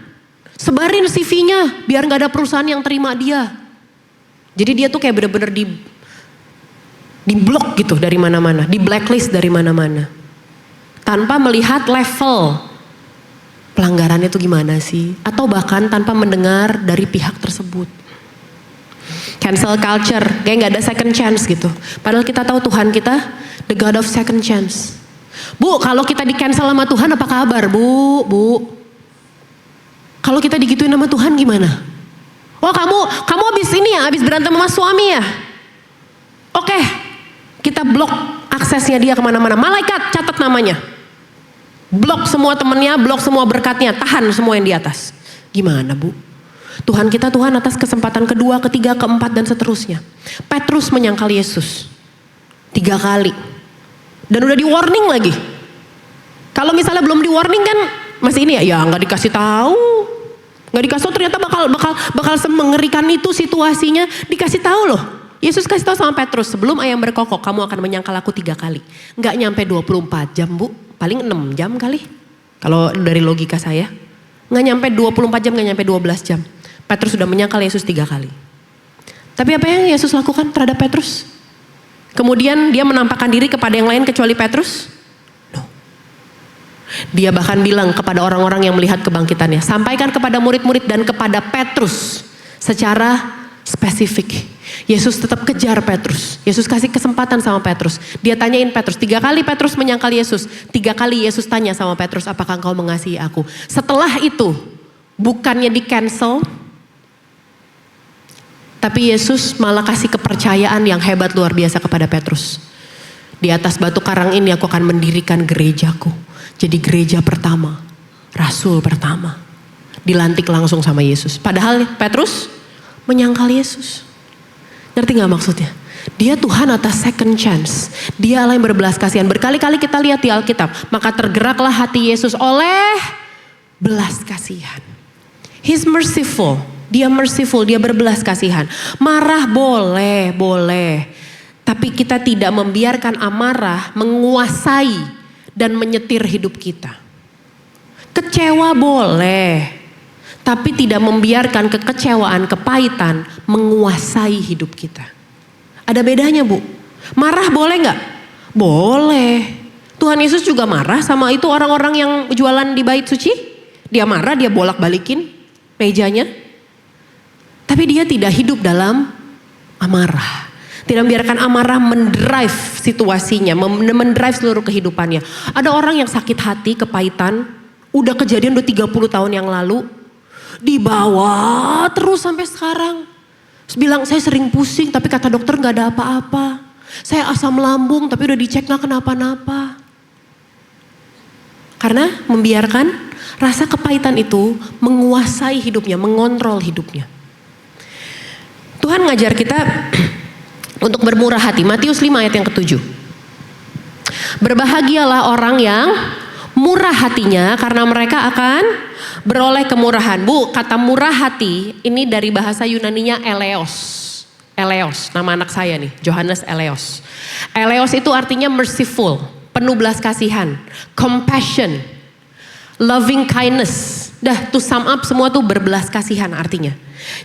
sebarin CV-nya biar gak ada perusahaan yang terima dia. Jadi dia tuh kayak bener-bener di blok gitu dari mana-mana, di blacklist dari mana-mana. Tanpa melihat level pelanggarannya itu gimana sih. Atau bahkan tanpa mendengar dari pihak tersebut. Cancel culture, kayak gak ada second chance gitu. Padahal kita tahu Tuhan kita, the God of second chance. Bu, kalau kita di cancel sama Tuhan apa kabar bu? Kalau kita digituin sama Tuhan gimana? Oh kamu habis berantem sama suami ya? Oke, kita blok aksesnya dia kemana-mana. Malaikat catat namanya. Blok semua temennya, blok semua berkatnya, tahan semua yang di atas. Gimana bu? Tuhan kita Tuhan atas kesempatan kedua, ketiga, keempat dan seterusnya. Petrus menyangkal Yesus 3 kali. Dan udah di warning lagi. Kalau misalnya belum di warning kan masih ini ya nggak dikasih tahu. Nggak dikasih tahu ternyata bakal semengerikan itu situasinya, dikasih tahu loh. Yesus kasih tahu sama Petrus, sebelum ayam berkokok kamu akan menyangkal aku 3 kali. Nggak nyampe 24 jam bu, paling 6 jam kali. Kalau dari logika saya. Nggak nyampe 24 jam, nggak nyampe 12 jam. Petrus sudah menyangkal Yesus 3 kali. Tapi apa yang Yesus lakukan terhadap Petrus? Kemudian dia menampakkan diri kepada yang lain kecuali Petrus? No. Dia bahkan bilang kepada orang-orang yang melihat kebangkitannya, sampaikan kepada murid-murid dan kepada Petrus secara spesifik. Yesus tetap kejar Petrus. Yesus kasih kesempatan sama Petrus. Dia tanyain Petrus, 3 kali Petrus menyangkal Yesus. 3 kali Yesus tanya sama Petrus, apakah engkau mengasihi aku? Setelah itu, bukannya di cancel, tapi Yesus malah kasih kepercayaan yang hebat luar biasa kepada Petrus. Di atas batu karang ini aku akan mendirikan gerejaku. Jadi gereja pertama, rasul pertama. Dilantik langsung sama Yesus. Padahal Petrus menyangkal Yesus. Ngerti gak maksudnya? Dia Tuhan atas second chance. Dia Allah yang berbelas kasihan. Berkali-kali kita lihat di Alkitab. Maka tergeraklah hati Yesus oleh belas kasihan. He's merciful. Dia merciful, dia berbelas kasihan. Marah boleh. Tapi kita tidak membiarkan amarah menguasai dan menyetir hidup kita. Kecewa boleh. Tapi tidak membiarkan kekecewaan, kepahitan menguasai hidup kita. Ada bedanya bu. Marah boleh gak? Boleh. Tuhan Yesus juga marah sama itu orang-orang yang jualan di bait suci. Dia marah, dia bolak-balikin mejanya. Tapi dia tidak hidup dalam amarah. Tidak membiarkan amarah mendrive situasinya, mendrive seluruh kehidupannya. Ada orang yang sakit hati, kepahitan, udah kejadian udah 30 tahun yang lalu, dibawa terus sampai sekarang. Terus bilang saya sering pusing tapi kata dokter gak ada apa-apa. Saya asam lambung tapi udah dicek gak kenapa-napa. Karena membiarkan rasa kepahitan itu menguasai hidupnya, mengontrol hidupnya. Tuhan ngajar kita untuk bermurah hati. Matius 5 ayat yang ke-7. Berbahagialah orang yang murah hatinya karena mereka akan beroleh kemurahan. Bu, kata murah hati ini dari bahasa Yunaninya eleos. Eleos, nama anak saya nih, Johannes Eleos. Eleos itu artinya merciful, penuh belas kasihan, compassion, loving kindness. Dah, to sum up semua tuh berbelas kasihan artinya.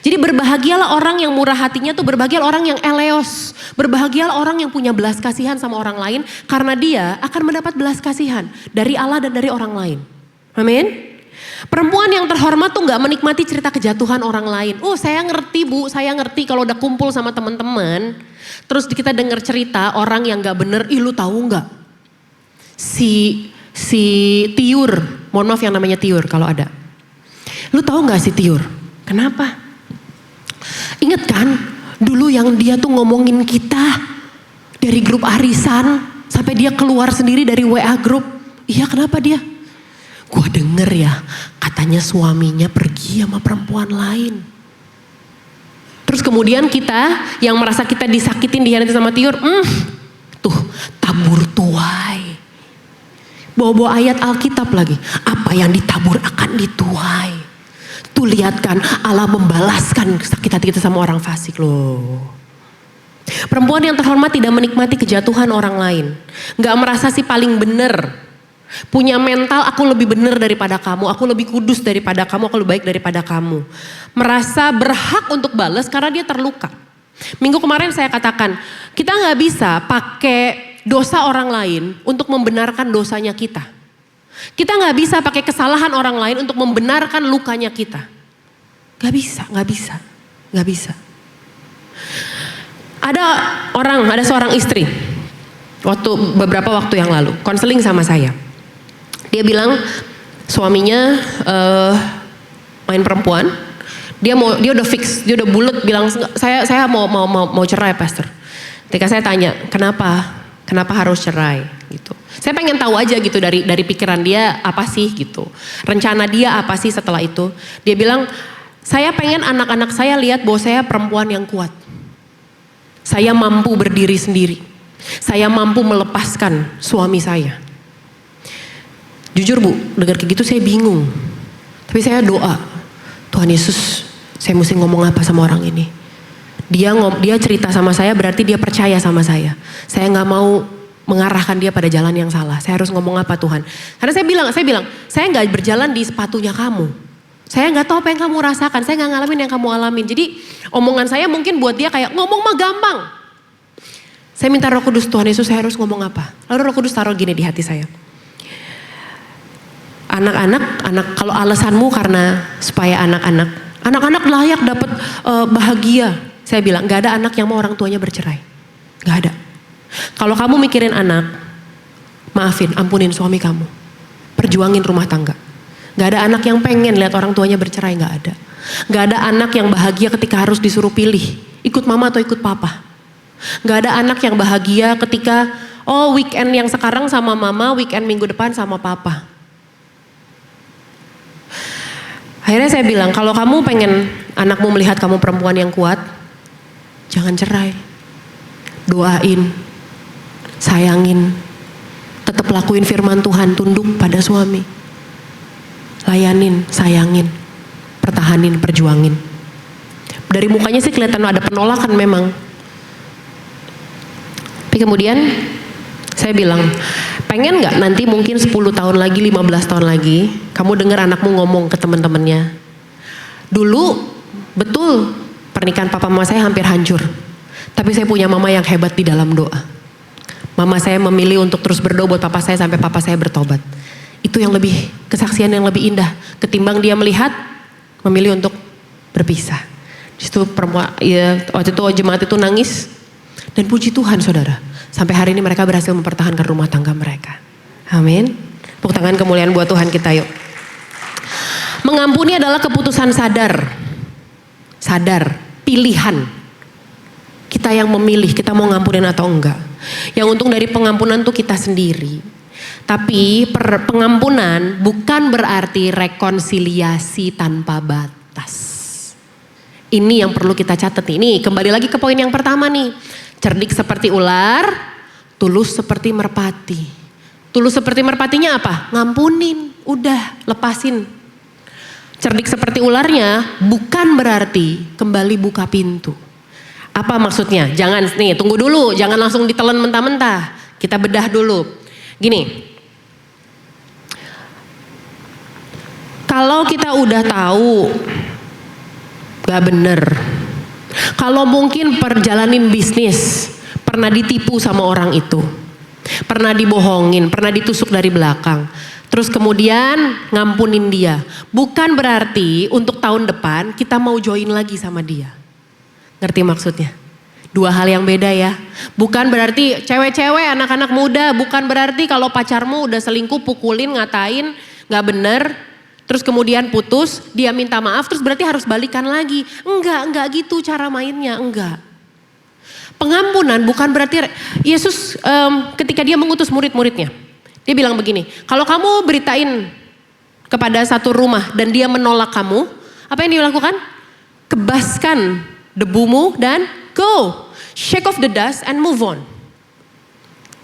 Jadi berbahagialah orang yang murah hatinya tuh, berbahagialah orang yang eleos. Berbahagialah orang yang punya belas kasihan sama orang lain karena dia akan mendapat belas kasihan dari Allah dan dari orang lain. Amin. Perempuan yang terhormat tuh gak menikmati cerita kejatuhan orang lain. Oh saya ngerti bu, saya ngerti kalau udah kumpul sama teman-teman. Terus kita dengar cerita orang yang gak bener, ih lu tahu gak? Si Tiur, mohon maaf yang namanya Tiur kalau ada. Lu tahu gak si Tiur? Kenapa? Ingat kan dulu yang dia tuh ngomongin kita dari grup arisan sampai dia keluar sendiri dari WA grup. Iya kenapa dia? Gua denger ya katanya suaminya pergi sama perempuan lain. Terus kemudian kita yang merasa kita disakitin, dihianatin sama Tiur. Tuh tabur tuai. Bawa-bawa ayat Alkitab lagi. Apa yang ditabur akan dituai. Tuh lihat kan Allah membalaskan sakit hati kita sama orang fasik loh. Perempuan yang terhormat tidak menikmati kejatuhan orang lain. Gak merasa si paling bener. Punya mental aku lebih benar daripada kamu, aku lebih kudus daripada kamu, aku lebih baik daripada kamu. Merasa berhak untuk balas karena dia terluka. Minggu kemarin saya katakan, kita gak bisa pakai dosa orang lain untuk membenarkan dosanya kita. Kita gak bisa pakai kesalahan orang lain untuk membenarkan lukanya kita. Gak bisa, gak bisa, gak bisa. Ada seorang istri, beberapa waktu yang lalu, konseling sama saya. Dia bilang suaminya main perempuan, dia udah fix, dia udah bulat bilang saya mau cerai pastor. Ketika saya tanya kenapa harus cerai gitu. Saya pengen tahu aja gitu dari pikiran dia apa sih gitu. Rencana dia apa sih setelah itu. Dia bilang saya pengen anak-anak saya lihat bahwa saya perempuan yang kuat. Saya mampu berdiri sendiri. Saya mampu melepaskan suami saya. Jujur Bu, dengar kayak gitu saya bingung. Tapi saya doa, Tuhan Yesus, saya mesti ngomong apa sama orang ini? Dia cerita sama saya berarti dia percaya sama saya. Saya nggak mau mengarahkan dia pada jalan yang salah. Saya harus ngomong apa Tuhan? Karena saya bilang, saya nggak berjalan di sepatunya kamu. Saya nggak tahu apa yang kamu rasakan. Saya nggak ngalamin yang kamu alamin. Jadi omongan saya mungkin buat dia kayak ngomong mah gampang. Saya minta Roh Kudus, Tuhan Yesus saya harus ngomong apa? Lalu Roh Kudus taruh gini di hati saya. Anak-anak, kalau alasanmu karena supaya anak-anak layak dapat bahagia. Saya bilang gak ada anak yang mau orang tuanya bercerai. Gak ada. Kalau kamu mikirin anak, maafin, ampunin suami kamu. Perjuangin rumah tangga. Gak ada anak yang pengen lihat orang tuanya bercerai, gak ada. Gak ada anak yang bahagia ketika harus disuruh pilih. Ikut mama atau ikut papa. Gak ada anak yang bahagia ketika weekend yang sekarang sama mama, weekend minggu depan sama papa. Akhirnya saya bilang, kalau kamu pengen anakmu melihat kamu perempuan yang kuat, jangan cerai. Doain, sayangin, tetap lakuin firman Tuhan, tunduk pada suami. Layanin, sayangin, pertahanin, perjuangin. Dari mukanya sih kelihatan ada penolakan memang. Tapi kemudian saya bilang, pengen gak nanti mungkin 10 tahun lagi, 15 tahun lagi, kamu dengar anakmu ngomong ke teman-temannya. Dulu betul pernikahan papa mama saya hampir hancur. Tapi saya punya mama yang hebat di dalam doa. Mama saya memilih untuk terus berdoa buat papa saya sampai papa saya bertobat. Itu yang lebih, kesaksian yang lebih indah. Ketimbang dia melihat, memilih untuk berpisah. Di situ waktu itu jemaat itu nangis. Dan puji Tuhan saudara. Sampai hari ini mereka berhasil mempertahankan rumah tangga mereka. Amin. Tepuk tangan kemuliaan buat Tuhan kita yuk. Mengampuni adalah keputusan sadar. Sadar, pilihan. Kita yang memilih, kita mau ngampunin atau enggak. Yang untung dari pengampunan tuh kita sendiri. Tapi pengampunan bukan berarti rekonsiliasi tanpa batas. Ini yang perlu kita catat nih. Nih kembali lagi ke poin yang pertama nih. Cerdik seperti ular, tulus seperti merpati. Tulus seperti merpatinya apa? Ngampunin, udah lepasin. Cerdik seperti ularnya bukan berarti kembali buka pintu. Apa maksudnya? Jangan nih, tunggu dulu, jangan langsung ditelan mentah-mentah. Kita bedah dulu. Gini. Kalau kita udah tahu gak bener. Kalau mungkin perjalanin bisnis, pernah ditipu sama orang itu. Pernah dibohongin, pernah ditusuk dari belakang. Terus kemudian ngampunin dia. Bukan berarti untuk tahun depan kita mau join lagi sama dia. Ngerti maksudnya? Dua hal yang beda ya. Bukan berarti cewek-cewek, anak-anak muda. Bukan berarti kalau pacarmu udah selingkuh, pukulin, ngatain, gak bener. Terus kemudian putus, dia minta maaf, terus berarti harus balikan lagi. Enggak gitu cara mainnya, enggak. Pengampunan bukan berarti, Yesus ketika dia mengutus murid-muridnya. Dia bilang begini, kalau kamu beritain kepada satu rumah dan dia menolak kamu, apa yang dia lakukan? Kebaskan debumu dan go. Shake off the dust and move on.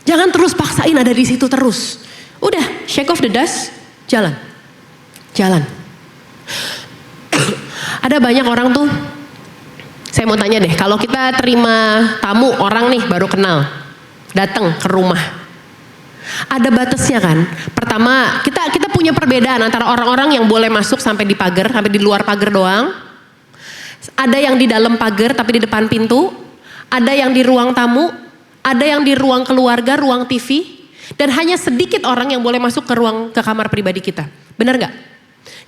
Jangan terus paksain ada di situ terus. Udah, shake off the dust, jalan. Jalan. Ada banyak orang tuh, saya mau tanya deh, kalau kita terima tamu orang nih baru kenal, datang ke rumah. Ada batasnya kan. Pertama, kita punya perbedaan antara orang-orang yang boleh masuk sampai di pagar, sampai di luar pagar doang. Ada yang di dalam pagar tapi di depan pintu. Ada yang di ruang tamu. Ada yang di ruang keluarga, ruang TV. Dan hanya sedikit orang yang boleh masuk ke kamar pribadi kita. Benar gak?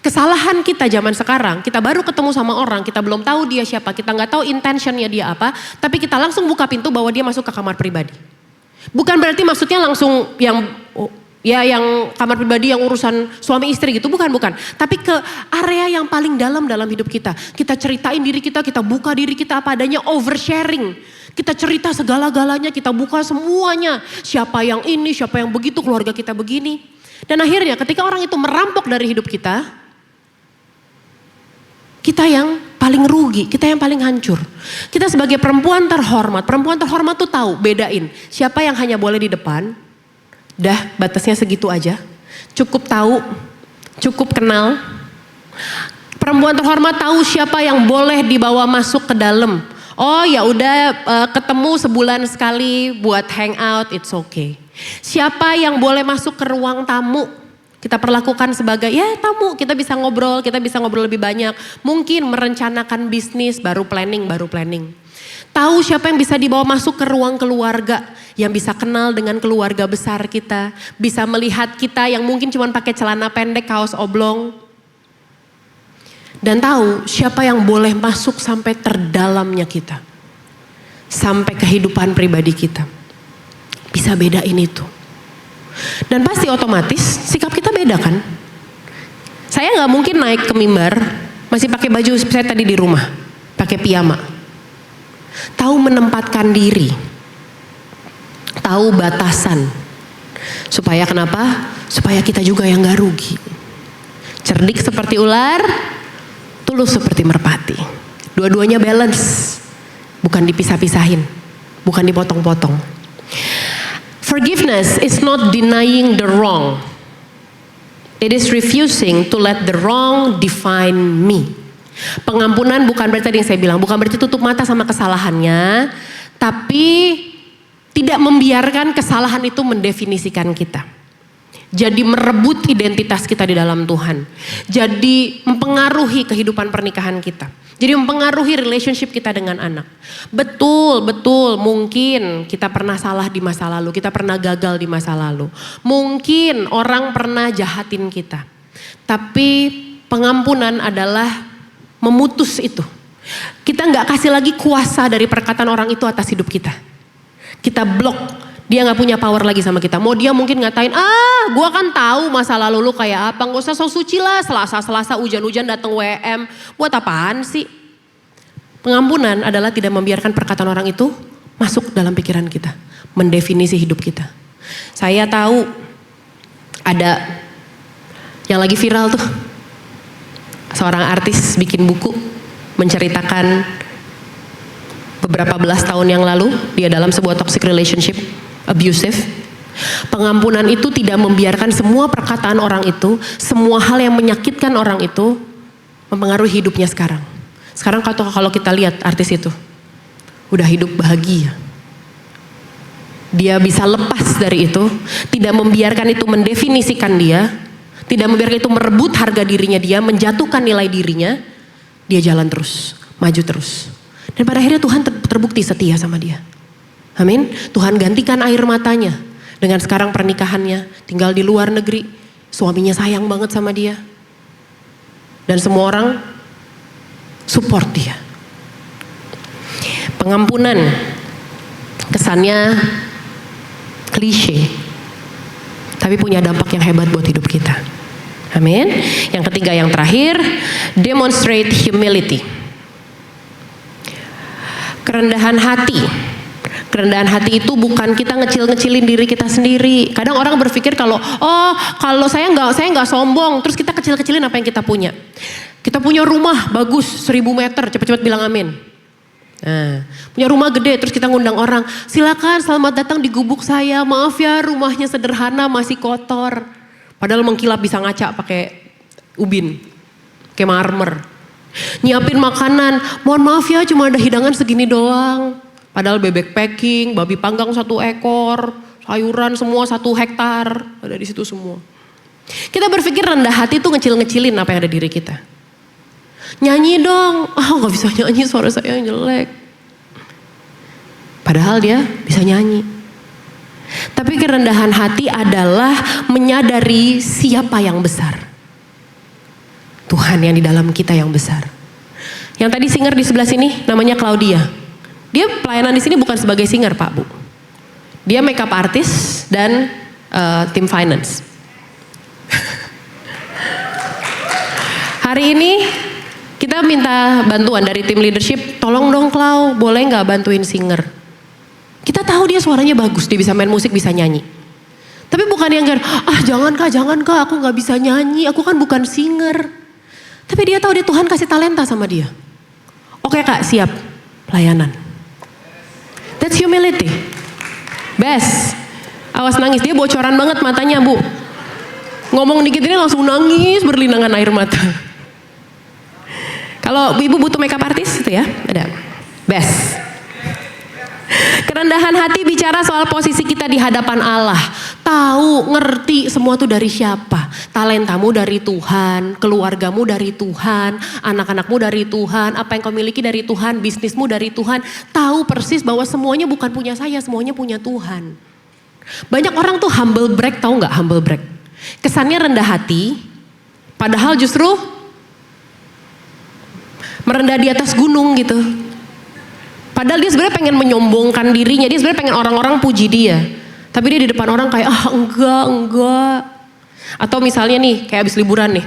Kesalahan kita zaman sekarang, kita baru ketemu sama orang, kita belum tahu dia siapa, kita nggak tahu intentionnya dia apa, tapi kita langsung buka pintu bahwa dia masuk ke kamar pribadi. Bukan berarti maksudnya langsung yang kamar pribadi yang urusan suami istri gitu, bukan. Tapi ke area yang paling dalam hidup kita. Kita ceritain diri kita buka diri kita apa adanya, oversharing. Kita cerita segala-galanya, kita buka semuanya. Siapa yang ini, siapa yang begitu, keluarga kita begini. Dan akhirnya ketika orang itu merampok dari hidup kita yang paling rugi, kita yang paling hancur. Kita sebagai perempuan terhormat tuh tahu bedain siapa yang hanya boleh di depan, dah batasnya segitu aja, cukup tahu, cukup kenal. Perempuan terhormat tahu siapa yang boleh dibawa masuk ke dalam. Oh ya udah ketemu sebulan sekali buat hangout, it's okay. Siapa yang boleh masuk ke ruang tamu? Kita perlakukan sebagai ya tamu, kita bisa ngobrol lebih banyak. Mungkin merencanakan bisnis, baru planning. Tahu siapa yang bisa dibawa masuk ke ruang keluarga, yang bisa kenal dengan keluarga besar kita. Bisa melihat kita yang mungkin cuma pakai celana pendek, kaos oblong. Dan tahu siapa yang boleh masuk sampai terdalamnya kita. Sampai kehidupan pribadi kita. Bisa bedain itu. Dan pasti otomatis sikap kita beda kan. Saya gak mungkin naik ke mimbar masih pakai baju saya tadi di rumah, pakai piyama. Tahu menempatkan diri, tahu batasan. Supaya kenapa? Supaya kita juga yang gak rugi. Cerdik seperti ular, tulus seperti merpati. Dua-duanya balance, bukan dipisah-pisahin, bukan dipotong-potong. Forgiveness is not denying the wrong. It is refusing to let the wrong define me. Pengampunan bukan berarti tadi yang saya bilang, bukan berarti tutup mata sama kesalahannya, tapi tidak membiarkan kesalahan itu mendefinisikan kita. Jadi merebut identitas kita di dalam Tuhan. Jadi mempengaruhi kehidupan pernikahan kita. Jadi mempengaruhi relationship kita dengan anak. Betul mungkin kita pernah salah di masa lalu, kita pernah gagal di masa lalu. Mungkin orang pernah jahatin kita. Tapi pengampunan adalah memutus itu. Kita gak kasih lagi kuasa dari perkataan orang itu atas hidup kita. Kita blok. Dia gak punya power lagi sama kita. Mau dia mungkin ngatain, gua kan tahu masa lalu lu kayak apa. Gak usah sok suci lah, selasa hujan-hujan datang WM. Buat apaan sih? Pengampunan adalah tidak membiarkan perkataan orang itu masuk dalam pikiran kita. Mendefinisi hidup kita. Saya tahu ada yang lagi viral tuh. Seorang artis bikin buku menceritakan beberapa belas tahun yang lalu dia dalam sebuah toxic relationship. Abusive. Pengampunan itu tidak membiarkan semua perkataan orang itu, semua hal yang menyakitkan orang itu mempengaruhi hidupnya sekarang. Sekarang kalau kita lihat artis itu udah hidup bahagia. Dia bisa lepas dari itu, tidak membiarkan itu mendefinisikan dia, tidak membiarkan itu merebut harga dirinya dia, menjatuhkan nilai dirinya. Dia jalan terus, maju terus. Dan pada akhirnya Tuhan terbukti setia sama dia. Amin. Tuhan gantikan air matanya dengan sekarang pernikahannya, tinggal di luar negeri, suaminya sayang banget sama dia. Dan semua orang support dia. Pengampunan kesannya klise, tapi punya dampak yang hebat buat hidup kita. Amin. Yang ketiga, yang terakhir, demonstrate humility. Kerendahan hati. Kerendahan hati itu bukan kita ngecilin diri kita sendiri. Kadang orang berpikir kalau saya nggak sombong, terus kita kecilin apa yang kita punya. Kita punya rumah bagus 1000 meter, cepet-cepet bilang amin. Nah, punya rumah gede, terus kita ngundang orang, silakan selamat datang di gubuk saya. Maaf ya, rumahnya sederhana, masih kotor. Padahal mengkilap bisa ngaca pakai ubin, pakai marmer. Nyiapin makanan, mohon maaf ya, cuma ada hidangan segini doang. Padahal bebek packing, babi panggang 1 ekor, sayuran semua 1 hektar, ada di situ semua. Kita berpikir rendah hati tuh ngecil-ngecilin apa yang ada di diri kita. Nyanyi dong, gak bisa nyanyi, suara saya yang jelek. Padahal dia bisa nyanyi. Tapi kerendahan hati adalah menyadari siapa yang besar. Tuhan yang di dalam kita yang besar. Yang tadi singer di sebelah sini namanya Claudia. Dia pelayanan di sini bukan sebagai singer Pak Bu. Dia makeup artist dan tim finance. Hari ini kita minta bantuan dari tim leadership. Tolong dong Clau, boleh gak bantuin singer? Kita tahu dia suaranya bagus, dia bisa main musik, bisa nyanyi. Tapi bukan yang kan, jangan kak, aku gak bisa nyanyi, aku kan bukan singer. Tapi dia tahu dia Tuhan kasih talenta sama dia. Oke kak, siap, pelayanan. That's humility. Best. Awas nangis, dia bocoran banget matanya Bu. Ngomong dikit ini langsung nangis, berlinangan air mata. Kalau ibu butuh makeup artist itu ya, ada. Best. Kerendahan hati bicara soal posisi kita di hadapan Allah. Tahu, ngerti semua tuh dari siapa. Talentamu dari Tuhan, keluargamu dari Tuhan, anak-anakmu dari Tuhan, apa yang kau miliki dari Tuhan, bisnismu dari Tuhan. Tahu persis bahwa semuanya bukan punya saya, semuanya punya Tuhan. Banyak orang tuh humble brag, tahu gak humble brag? Kesannya rendah hati, padahal justru merendah di atas gunung gitu. Padahal dia sebenarnya pengen menyombongkan dirinya, dia sebenarnya pengen orang-orang puji dia. Tapi dia di depan orang kayak enggak. Atau misalnya nih kayak habis liburan nih.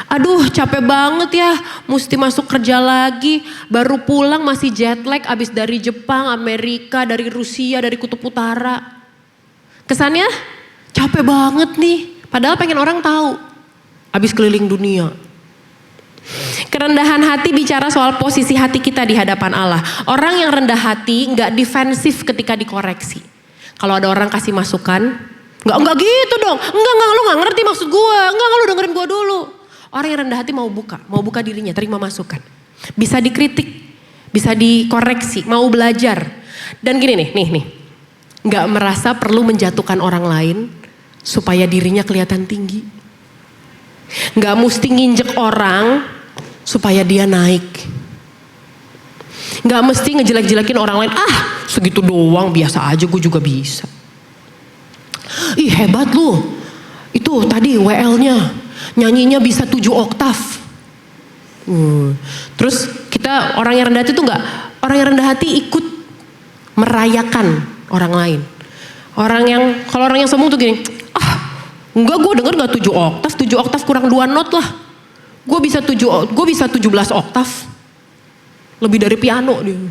Aduh capek banget ya, mesti masuk kerja lagi, baru pulang masih jet lag abis dari Jepang, Amerika, dari Rusia, dari Kutub Utara. Kesannya capek banget nih, padahal pengen orang tahu. Abis keliling dunia. Kerendahan hati bicara soal posisi hati kita di hadapan Allah. Orang yang rendah hati nggak defensif ketika dikoreksi. Kalau ada orang kasih masukan, nggak gitu dong. Enggak, lu nggak ngerti maksud gue. Enggak, lu dengerin gue dulu. Orang yang rendah hati mau buka dirinya, terima masukan. Bisa dikritik, bisa dikoreksi, mau belajar. Dan gini nih. Nggak merasa perlu menjatuhkan orang lain supaya dirinya kelihatan tinggi. Nggak mesti nginjek orang supaya dia naik. Gak mesti ngejelek-jelekin orang lain. Segitu doang, biasa aja, gue juga bisa. Ih hebat lu. Itu tadi WL-nya. Nyanyinya bisa 7 oktav. Terus kita orang yang rendah hati itu gak. Orang yang rendah hati ikut merayakan orang lain. Kalau orang yang sombong tuh gini. Enggak, gue denger gak 7 oktav. 7 oktav kurang 2 not lah. Gue bisa 17 oktav. Lebih dari piano dia.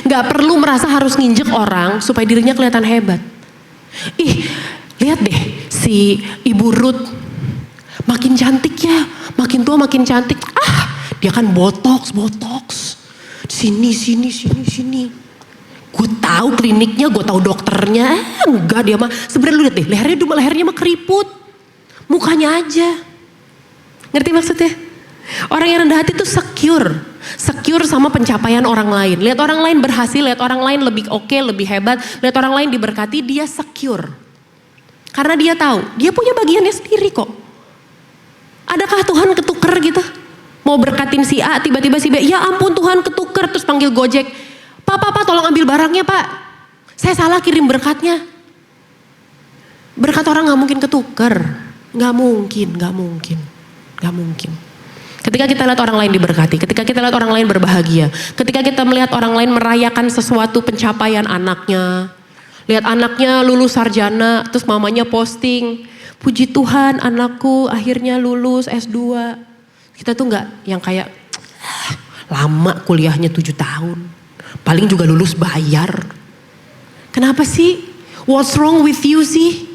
Gak perlu merasa harus nginjek orang supaya dirinya kelihatan hebat. Lihat deh si Ibu Ruth. Makin cantik ya, makin tua makin cantik. Dia kan botox. Sini. Gue tahu kliniknya, gue tahu dokternya. Enggak, dia mah sebenarnya lu lihat deh, lehernya mah keriput. Mukanya aja. Ngerti maksudnya? Orang yang rendah hati itu secure sama pencapaian orang lain. Lihat orang lain berhasil, lihat orang lain lebih oke, lebih hebat, lihat orang lain diberkati, dia secure. Karena dia tahu, dia punya bagiannya sendiri kok. Adakah Tuhan ketuker gitu? Mau berkatin si A, tiba-tiba si B, ya ampun Tuhan ketuker, terus panggil Gojek. Pak, tolong ambil barangnya Pak. Saya salah kirim berkatnya. Berkat orang gak mungkin ketuker. Gak mungkin. Ketika kita lihat orang lain diberkati, ketika kita lihat orang lain berbahagia, ketika kita melihat orang lain merayakan sesuatu pencapaian anaknya, lihat anaknya lulus sarjana, terus mamanya posting, puji Tuhan anakku akhirnya lulus S2. Kita tuh nggak yang kayak lama kuliahnya 7 tahun, paling juga lulus bayar. Kenapa sih? What's wrong with you sih?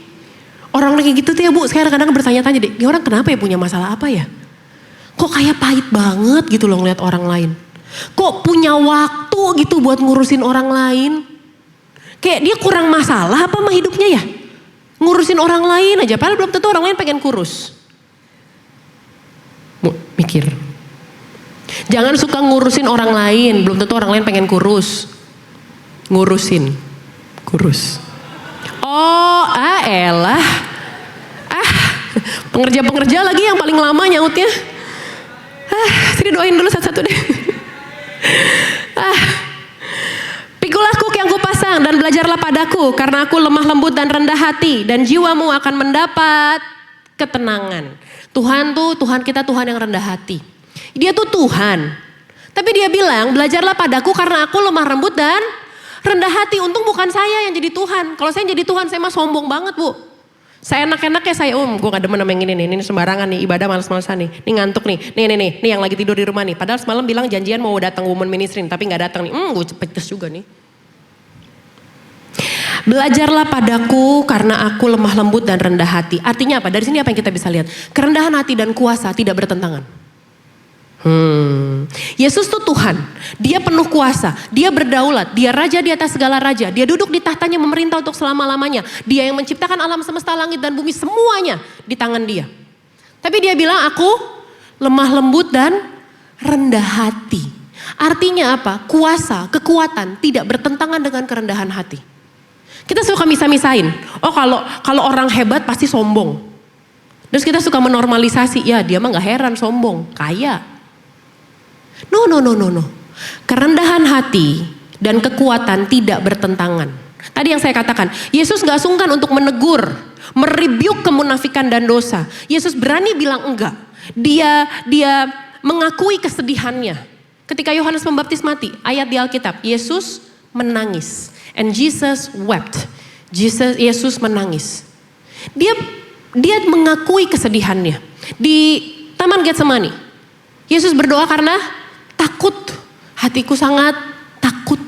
Orang kayak gitu tuh ya Bu, saya kadang-kadang bertanya-tanya deh, ini orang kenapa ya, punya masalah apa ya? Kok kayak pahit banget gitu loh ngeliat orang lain. Kok punya waktu gitu buat ngurusin orang lain. Kayak dia kurang masalah apa sama hidupnya ya? Ngurusin orang lain aja, padahal belum tentu orang lain pengen kurus. Mikir. Jangan suka ngurusin orang lain, belum tentu orang lain pengen kurus. Ngurusin. kurus. Oh, elah. Pengerja-pengerja lagi yang paling lama nyautnya. Sini doain dulu satu-satu deh. Pikulah kuk yang kupasang dan belajarlah padaku, karena aku lemah lembut dan rendah hati, dan jiwamu akan mendapat ketenangan. Tuhan kita Tuhan yang rendah hati. Dia tuh Tuhan. Tapi dia bilang, belajarlah padaku karena aku lemah lembut dan rendah hati. Untung bukan saya yang jadi Tuhan. Kalau saya jadi Tuhan, saya mah sombong banget, Bu. Saya enak-enaknya saya, gue gak demen sama yang ini sembarangan nih, ibadah males-malesan nih. Ini ngantuk nih, nih yang lagi tidur di rumah nih. Padahal semalam bilang janjian mau datang woman ministry, tapi gak datang nih. Gue pedes juga nih. Belajarlah padaku karena aku lemah lembut dan rendah hati. Artinya apa? Dari sini apa yang kita bisa lihat? Kerendahan hati dan kuasa tidak bertentangan. Yesus tuh Tuhan, dia penuh kuasa, dia berdaulat, dia raja di atas segala raja, dia duduk di tahtanya memerintah untuk selama-lamanya. Dia yang menciptakan alam semesta, langit dan bumi, semuanya di tangan dia. Tapi dia bilang aku lemah lembut dan rendah hati. Artinya apa? Kuasa, kekuatan tidak bertentangan dengan kerendahan hati. Kita suka misah-misahin, oh kalau orang hebat pasti sombong. Terus kita suka menormalisasi, ya dia mah gak heran sombong, kaya. No. Kerendahan hati dan kekuatan tidak bertentangan. Tadi yang saya katakan, Yesus gak sungkan untuk menegur, merebuke kemunafikan dan dosa. Yesus berani bilang enggak. Dia mengakui kesedihannya. Ketika Yohanes Pembaptis mati, ayat di Alkitab, Yesus menangis. And Jesus wept. Yesus menangis. Dia mengakui kesedihannya. Di Taman Getsemani, Yesus berdoa karena takut, hatiku sangat takut.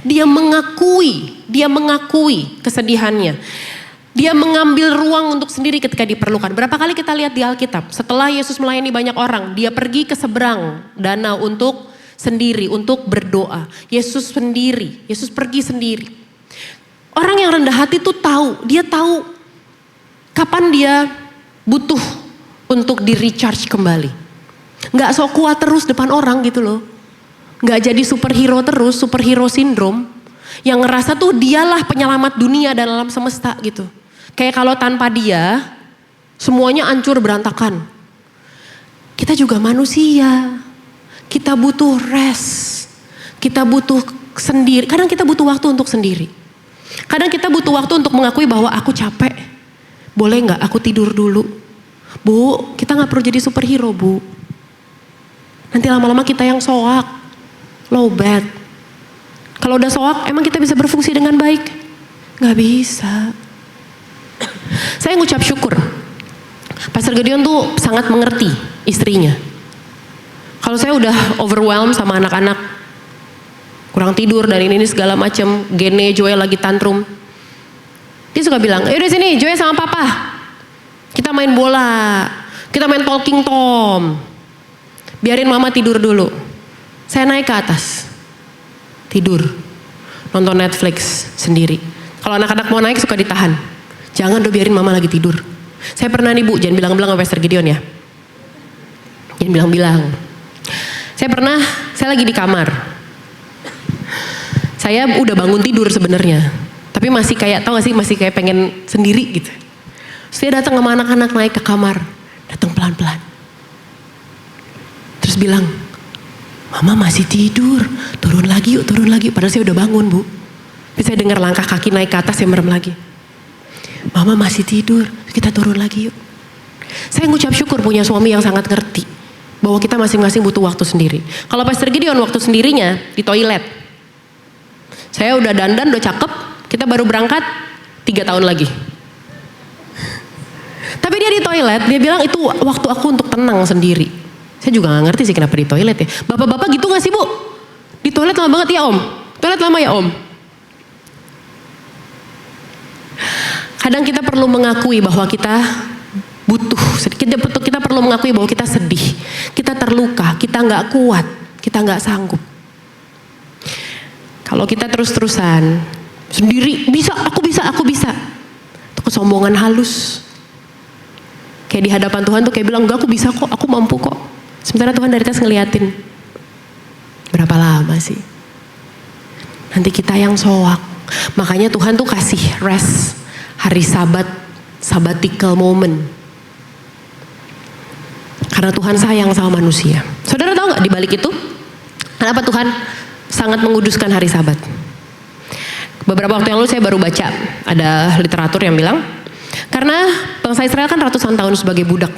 Dia mengakui kesedihannya. Dia mengambil ruang untuk sendiri ketika diperlukan. Berapa kali kita lihat di Alkitab, setelah Yesus melayani banyak orang, dia pergi ke seberang danau untuk sendiri, untuk berdoa. Yesus pergi sendiri. Orang yang rendah hati tuh dia tahu kapan dia butuh untuk di-recharge kembali. Gak sok kuat terus depan orang gitu loh. Gak jadi superhero terus, superhero syndrome. Yang ngerasa tuh dialah penyelamat dunia dan alam semesta gitu. Kayak kalau tanpa dia, semuanya hancur berantakan. Kita juga manusia. Kita butuh rest. Kita butuh sendiri. Kadang kita butuh waktu untuk sendiri. Kadang kita butuh waktu untuk mengakui bahwa aku capek. Boleh gak aku tidur dulu? Bu, kita gak perlu jadi superhero, Bu. Nanti lama-lama kita yang soak, low bad. Kalau udah soak, emang kita bisa berfungsi dengan baik? Gak bisa. Saya ngucap syukur. Pastor Gideon tuh sangat mengerti istrinya. Kalau saya udah overwhelmed sama anak-anak, kurang tidur dan ini segala macam, Gene, Joy lagi tantrum. Dia suka bilang, yaudah sini Joy sama papa. Kita main bola, kita main talking tom. Biarin mama tidur dulu. Saya naik ke atas. Tidur. Nonton Netflix sendiri. Kalau anak-anak mau naik suka ditahan. Jangan dong biarin mama lagi tidur. Saya pernah nih Bu, jangan bilang-bilang sama Pastor Gideon ya. Jangan bilang-bilang. Saya lagi di kamar. Saya udah bangun tidur sebenarnya. Tapi masih kayak, tau gak sih, masih kayak pengen sendiri gitu. Saya datang sama anak-anak naik ke kamar. Datang pelan-pelan. Terus bilang, mama masih tidur, turun lagi yuk. Padahal saya udah bangun Bu. Tapi saya dengar langkah kaki naik ke atas, saya merem lagi. Mama masih tidur, kita turun lagi yuk. Saya ngucap syukur punya suami yang sangat ngerti. Bahwa kita masing-masing butuh waktu sendiri. Kalau Pastor Gideon waktu sendirinya di toilet. Saya udah dandan, udah cakep, kita baru berangkat 3 tahun lagi. Tapi dia di toilet, dia bilang itu waktu aku untuk tenang sendiri. Saya juga gak ngerti sih kenapa di toilet ya. Bapak-bapak gitu gak sih Bu? Di toilet lama banget ya Om? Toilet lama ya Om? Kadang kita perlu mengakui bahwa kita butuh. Kita perlu mengakui bahwa kita sedih. Kita terluka, kita gak kuat, kita gak sanggup. Kalau kita terus-terusan sendiri, aku bisa. Itu kesombongan halus. Kayak di hadapan Tuhan tuh kayak bilang, enggak aku bisa kok, aku mampu kok. Sementara Tuhan dari atas ngeliatin. Berapa lama sih? Nanti kita yang soak. Makanya Tuhan tuh kasih rest, hari Sabat, sabbatical moment. Karena Tuhan sayang sama manusia. Saudara tahu nggak di balik itu? Kenapa Tuhan sangat menguduskan hari Sabat? Beberapa waktu yang lalu saya baru baca, ada literatur yang bilang, karena bangsa Israel kan ratusan tahun sebagai budak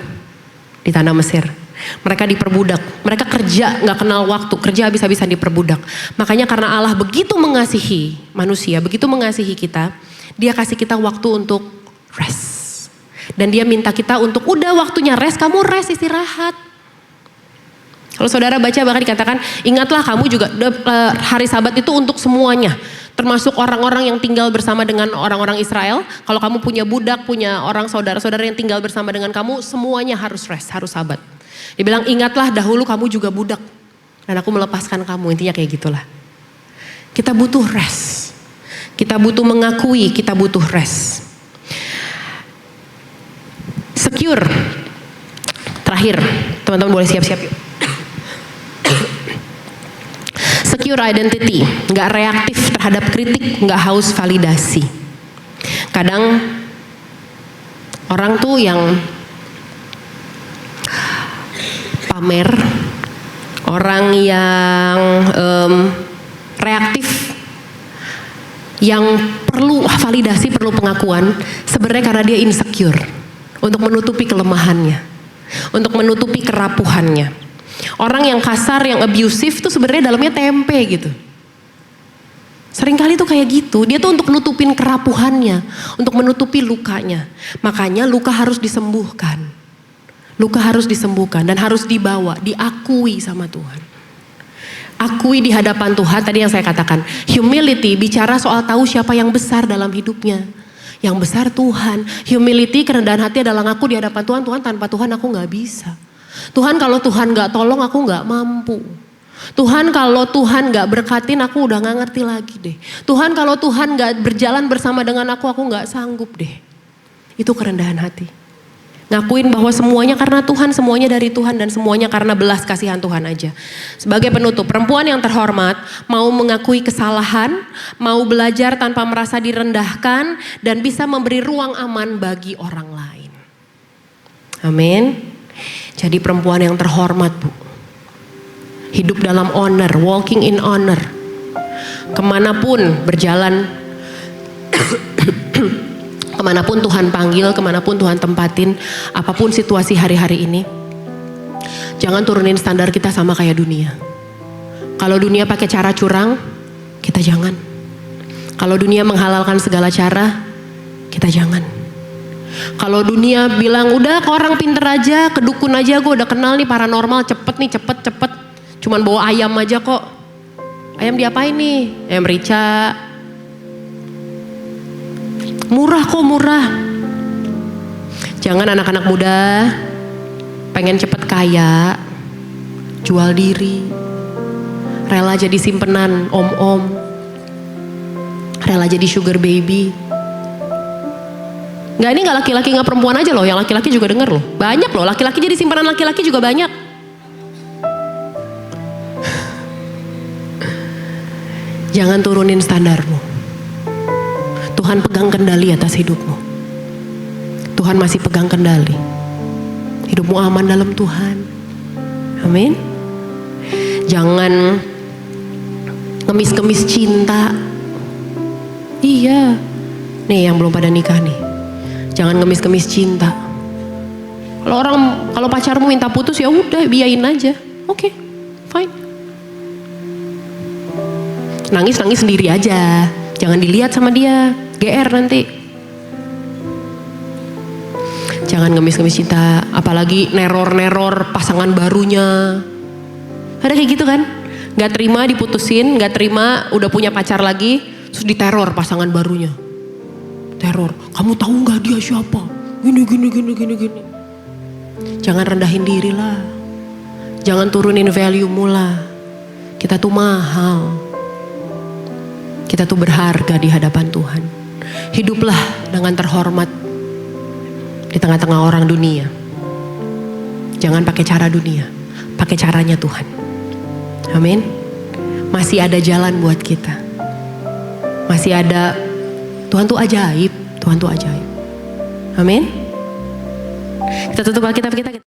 di tanah Mesir. Mereka diperbudak, mereka kerja nggak kenal waktu, kerja habis-habisan diperbudak. Makanya karena Allah begitu mengasihi manusia, begitu mengasihi kita, Dia kasih kita waktu untuk rest. Dan Dia minta kita untuk udah waktunya rest, kamu rest, istirahat. Kalau saudara baca bahkan dikatakan, ingatlah kamu juga hari Sabat itu untuk semuanya. Termasuk orang-orang yang tinggal bersama dengan orang-orang Israel. Kalau kamu punya budak, punya orang saudara-saudara yang tinggal bersama dengan kamu, semuanya harus rest, harus Sabat. Dia bilang, ingatlah dahulu kamu juga budak. Dan aku melepaskan kamu, intinya kayak gitulah. Kita butuh rest. Kita butuh mengakui, kita butuh rest. Secure. Terakhir, teman-teman boleh siap-siap yuk. Secure identity, nggak reaktif terhadap kritik, nggak haus validasi. Kadang orang tuh yang pamer, orang yang reaktif, yang perlu validasi, perlu pengakuan, sebenarnya karena dia insecure, untuk menutupi kelemahannya, untuk menutupi kerapuhannya. Orang yang kasar, yang abusive tuh sebenarnya dalamnya tempe gitu. Seringkali tuh kayak gitu, dia tuh untuk nutupin kerapuhannya, untuk menutupi lukanya. Makanya luka harus disembuhkan. Luka harus disembuhkan dan harus dibawa, diakui sama Tuhan. Akui di hadapan Tuhan, tadi yang saya katakan. Humility, bicara soal tahu siapa yang besar dalam hidupnya. Yang besar Tuhan. Humility, kerendahan hati adalah ngaku di hadapan Tuhan. Tuhan, tanpa Tuhan aku gak bisa. Tuhan, kalau Tuhan gak tolong aku gak mampu. Tuhan, kalau Tuhan gak berkatin aku udah gak ngerti lagi deh. Tuhan, kalau Tuhan gak berjalan bersama dengan aku gak sanggup deh. Itu kerendahan hati. Ngakuin bahwa semuanya karena Tuhan, semuanya dari Tuhan, dan semuanya karena belas kasihan Tuhan aja. Sebagai penutup, perempuan yang terhormat mau mengakui kesalahan, mau belajar tanpa merasa direndahkan, dan bisa memberi ruang aman bagi orang lain. Amin. Jadi perempuan yang terhormat, Bu. Hidup dalam honor, walking in honor. Kemanapun berjalan, kemanapun Tuhan panggil, kemanapun Tuhan tempatin, apapun situasi hari-hari ini, jangan turunin standar kita sama kayak dunia. Kalau dunia pakai cara curang, kita jangan. Kalau dunia menghalalkan segala cara, kita jangan. Kalau dunia bilang udah ke orang pinter aja, ke dukun aja, gue udah kenal nih paranormal, cepet nih, cepet. Cuman bawa ayam aja kok. Ayam diapain nih? Ayam rica. Murah kok, murah. Jangan anak-anak muda pengen cepet kaya, jual diri, rela jadi simpenan om-om, rela jadi sugar baby. Nggak, ini nggak laki-laki nggak perempuan aja loh, yang laki-laki juga denger loh. Banyak loh, laki-laki jadi simpanan laki-laki juga banyak. Jangan turunin standarmu. Tuhan pegang kendali atas hidupmu. Tuhan masih pegang kendali. Hidupmu aman dalam Tuhan. Amin. Jangan ngemis-ngemis cinta. Iya. Nih yang belum pada nikah nih. Jangan ngemis-ngemis cinta. Kalau pacarmu minta putus ya udah biayain aja. Oke, fine. Nangis sendiri aja. Jangan dilihat sama dia. GR nanti. Jangan ngemis-ngemis cinta. Apalagi neror-neror pasangan barunya. Ada kayak gitu kan? Gak terima diputusin, gak terima udah punya pacar lagi, terus diteror pasangan barunya. Teror, kamu tahu nggak dia siapa? Gini. Jangan rendahin diri lah. Jangan turunin value mula. Kita tuh mahal. Kita tuh berharga di hadapan Tuhan. Hiduplah dengan terhormat di tengah-tengah orang dunia. Jangan pakai cara dunia, pakai caranya Tuhan. Amin. Masih ada jalan buat kita. Masih ada, Tuhan tuh ajaib, Tuhan tuh ajaib. Amin. Kita tutup Alkitab kita.